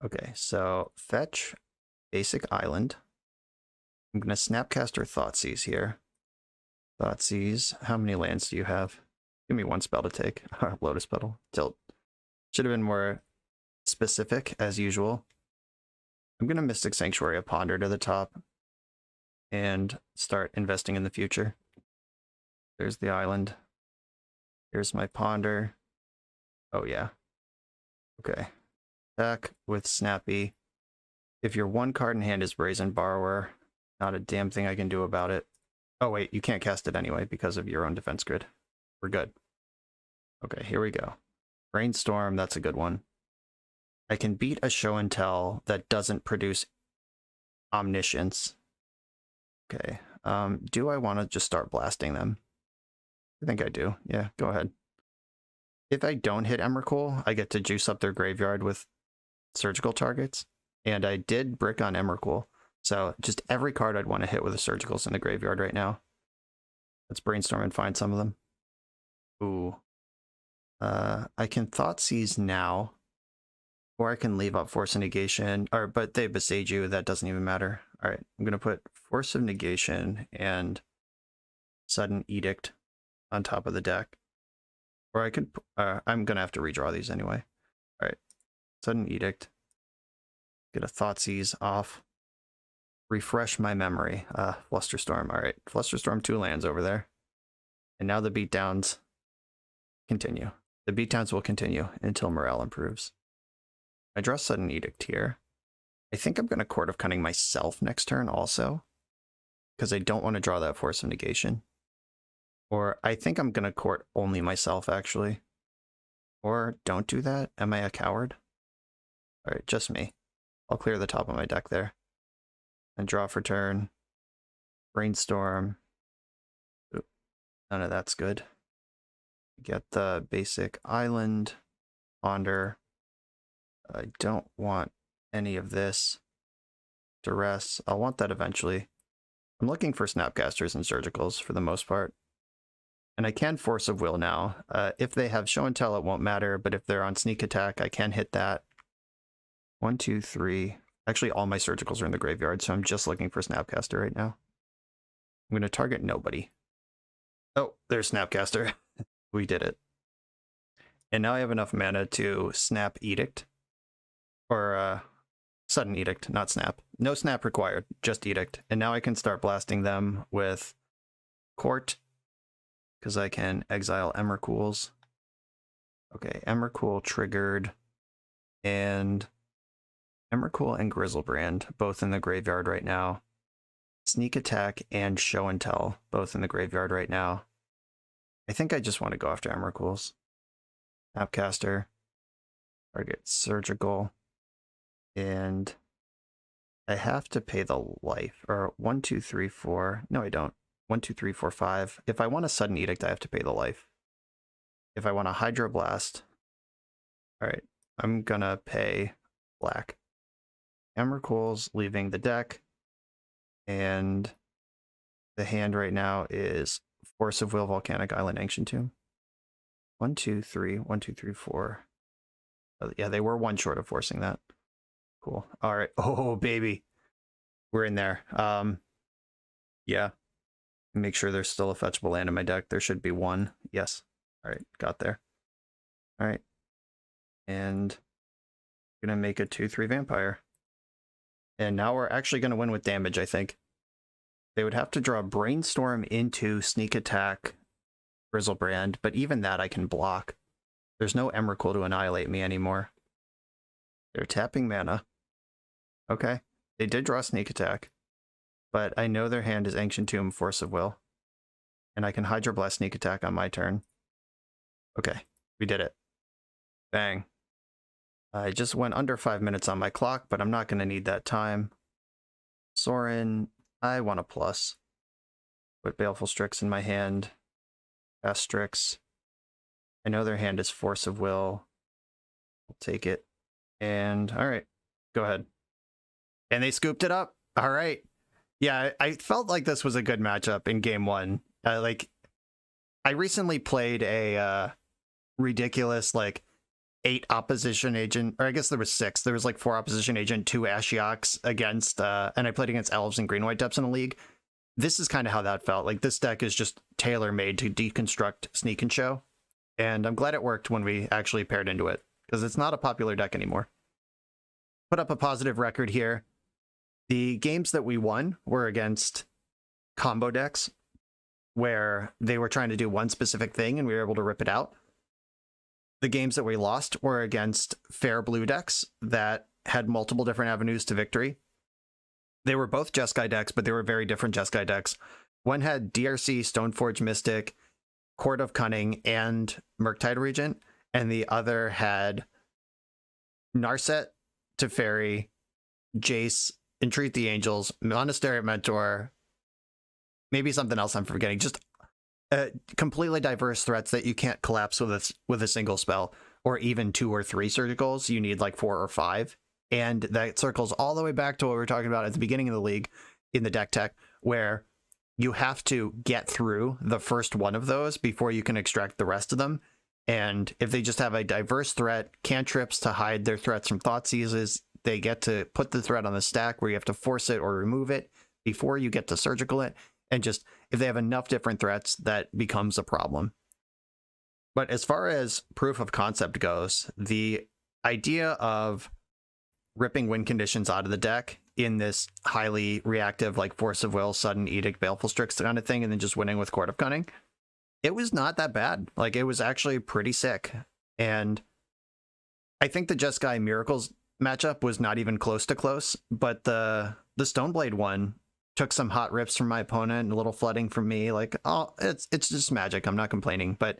Okay, so fetch basic Island. I'm going to Snapcaster Thoughtseize here. Thoughtseize, how many lands do you have? Give me one spell to take. Lotus Petal. Tilt. Should have been more specific, as usual. I'm going to Mystic Sanctuary a Ponder to the top and start investing in the future. There's the Island. Here's my Ponder. Oh, yeah. Okay. Attack with Snappy. If your one card in hand is Brazen Borrower, Not a damn thing I can do about it. Oh wait, you can't cast it anyway because of your own defense grid. We're good. Okay, here we go. Brainstorm, that's a good one. I can beat a show and tell that doesn't produce omniscience. Okay, do I want to just start blasting them? I think I do. Yeah, go ahead. If I don't hit Emrakul, I get to juice up their graveyard with surgical targets. And I did brick on Emrakul. So just every card I'd want to hit with a surgical's in the graveyard right now. Let's brainstorm and find some of them. Ooh. I can Thoughtseize now. Or I can leave up Force of Negation. But they Besage you, that doesn't even matter. Alright, I'm gonna put Force of Negation and Sudden Edict on top of the deck. Or I could, I'm gonna have to redraw these anyway. Alright, Sudden Edict. Get a Thoughtseize off. Refresh my memory. Flusterstorm. Alright, Flusterstorm 2 lands over there. And now the beatdowns continue. The beatdowns will continue until morale improves. I draw Sudden Edict here. I think I'm going to Court of Cunning myself next turn also. Because I don't want to draw that Force of Negation. Or I think I'm going to court only myself, actually. Or don't do that. Am I a coward? Alright, just me. I'll clear the top of my deck there. And draw for turn. Brainstorm. Oop, none of that's good. Get the basic island. Ponder. I don't want any of this. Duress. I'll want that eventually. I'm looking for Snapcasters and Surgicals for the most part. And I can Force of Will now. If they have Show and Tell, it won't matter, but if they're on Sneak Attack, I can hit that. 1, 2, 3. Actually, all my Surgicals are in the graveyard, so I'm just looking for Snapcaster right now. I'm going to target nobody. Oh, there's Snapcaster. We did it. And now I have enough mana to Snap Edict. Or, Sudden Edict, not Snap. No Snap required, just Edict. And now I can start blasting them with Court, because I can exile Emrakul's. Okay, Emrakul triggered. And Emrakul and Grizzlebrand, both in the graveyard right now. Sneak Attack and Show and Tell, both in the graveyard right now. I think I just want to go after Emrakul's. Snapcaster. Target Surgical. And I have to pay the life. Or 1, 2, 3, 4. No, I don't. 1, 2, 3, 4, 5. If I want a Sudden Edict, I have to pay the life. If I want a Hydroblast, alright, I'm gonna pay black. Emrakul's leaving the deck. And the hand right now is Force of Will, Volcanic Island, Ancient Tomb. 1, 2, 3. 1, 2, 3, 4. Oh, yeah, they were one short of forcing that. Cool. All right. Oh, baby. We're in there. Yeah. Make sure there's still a fetchable land in my deck. There should be one. Yes. All right. Got there. All right. And I'm going to make a 2/3 vampire. And now we're actually going to win with damage, I think. They would have to draw Brainstorm into Sneak Attack Grizzlebrand, but even that I can block. There's no Emrakul to annihilate me anymore. They're tapping mana. Okay. They did draw Sneak Attack. But I know their hand is Ancient Tomb, Force of Will. And I can Hydroblast Sneak Attack on my turn. Okay. We did it. Bang. I just went under 5 minutes on my clock, but I'm not going to need that time. Sorin, I want a plus. Put Baleful Strix in my hand. Cast Strix. I know their hand is Force of Will. I'll take it. And, alright. Go ahead. And they scooped it up. Alright. Yeah, I felt like this was a good matchup in game one. I recently played a ridiculous, 8 opposition agent, or I guess there was 6. There was 4 opposition agent, 2 Ashioks against, and I played against Elves and Green-White Depths in a league. This is kind of how that felt. This deck is just tailor-made to deconstruct Sneak and Show. And I'm glad it worked when we actually paired into it, because it's not a popular deck anymore. Put up a positive record here. The games that we won were against combo decks, where they were trying to do one specific thing and we were able to rip it out. The games that we lost were against fair blue decks that had multiple different avenues to victory. They were both Jeskai decks, but they were very different Jeskai decks. One had DRC, Stoneforge Mystic, Court of Cunning, and Murktide Regent, and the other had Narset, Teferi, Jace, Entreat the Angels, Monastery Mentor, maybe something else I'm forgetting. Just completely diverse threats that you can't collapse with a single spell, or even 2 or 3 surgicals. You need like 4 or 5. And that circles all the way back to what we were talking about at the beginning of the league in the deck tech, where you have to get through the first one of those before you can extract the rest of them. And if they just have a diverse threat, cantrips to hide their threats from Thoughtseizes, they get to put the threat on the stack where you have to force it or remove it before you get to surgical it. And just, if they have enough different threats, that becomes a problem. But as far as proof of concept goes, the idea of ripping win conditions out of the deck in this highly reactive, like Force of Will, Sudden Edict, Baleful Strix kind of thing, and then just winning with Court of Cunning, it was not that bad. Like, it was actually pretty sick. And I think the Jeskai Miracles matchup was not even close to close, but the Stoneblade one took some hot rips from my opponent, a little flooding from me. Like, oh, it's just magic. I'm not complaining. But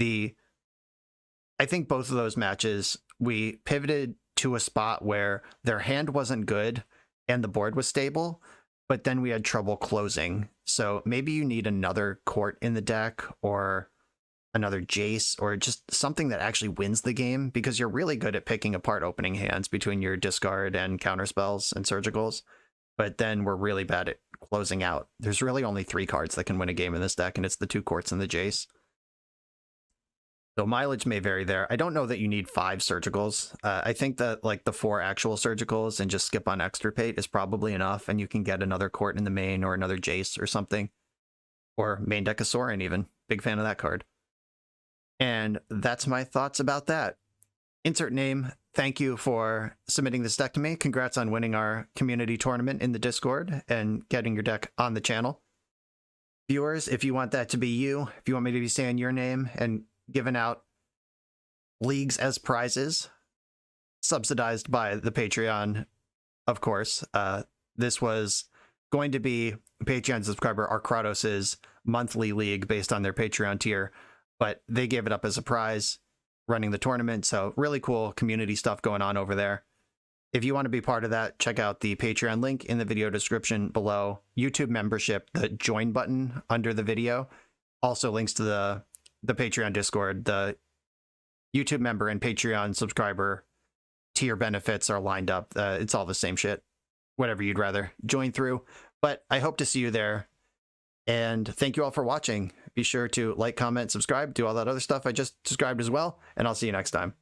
I think both of those matches, we pivoted to a spot where their hand wasn't good and the board was stable, but then we had trouble closing. So maybe you need another Court in the deck, or another Jace, or just something that actually wins the game, because you're really good at picking apart opening hands between your discard and counter spells and surgicals, but then we're really bad at closing out. There's really only 3 cards that can win a game in this deck, and it's the 2 Courts and the Jace. So mileage may vary there. I don't know that you need 5 surgicals. I think that like the 4 actual surgicals and just skip on Extirpate is probably enough, and you can get another Court in the main or another Jace or something. Or main deck of Sorin even. Big fan of that card. And that's my thoughts about that. Insert name. Thank you for submitting this deck to me. Congrats on winning our community tournament in the Discord and getting your deck on the channel. Viewers, if you want that to be you, if you want me to be saying your name and giving out leagues as prizes, subsidized by the Patreon, of course. This was going to be Patreon subscriber Arkratos' monthly league based on their Patreon tier, but they gave it up as a prize running the tournament. So really cool community stuff going on over there. If you want to be part of that, check out the Patreon link in the video description below. YouTube membership, the join button under the video, also links to the Patreon Discord. The YouTube member and Patreon subscriber tier benefits are lined up. It's all the same shit, whatever you'd rather join through. But I hope to see you there. And thank you all for watching. Be sure to like, comment, subscribe, do all that other stuff I just described as well. And I'll see you next time.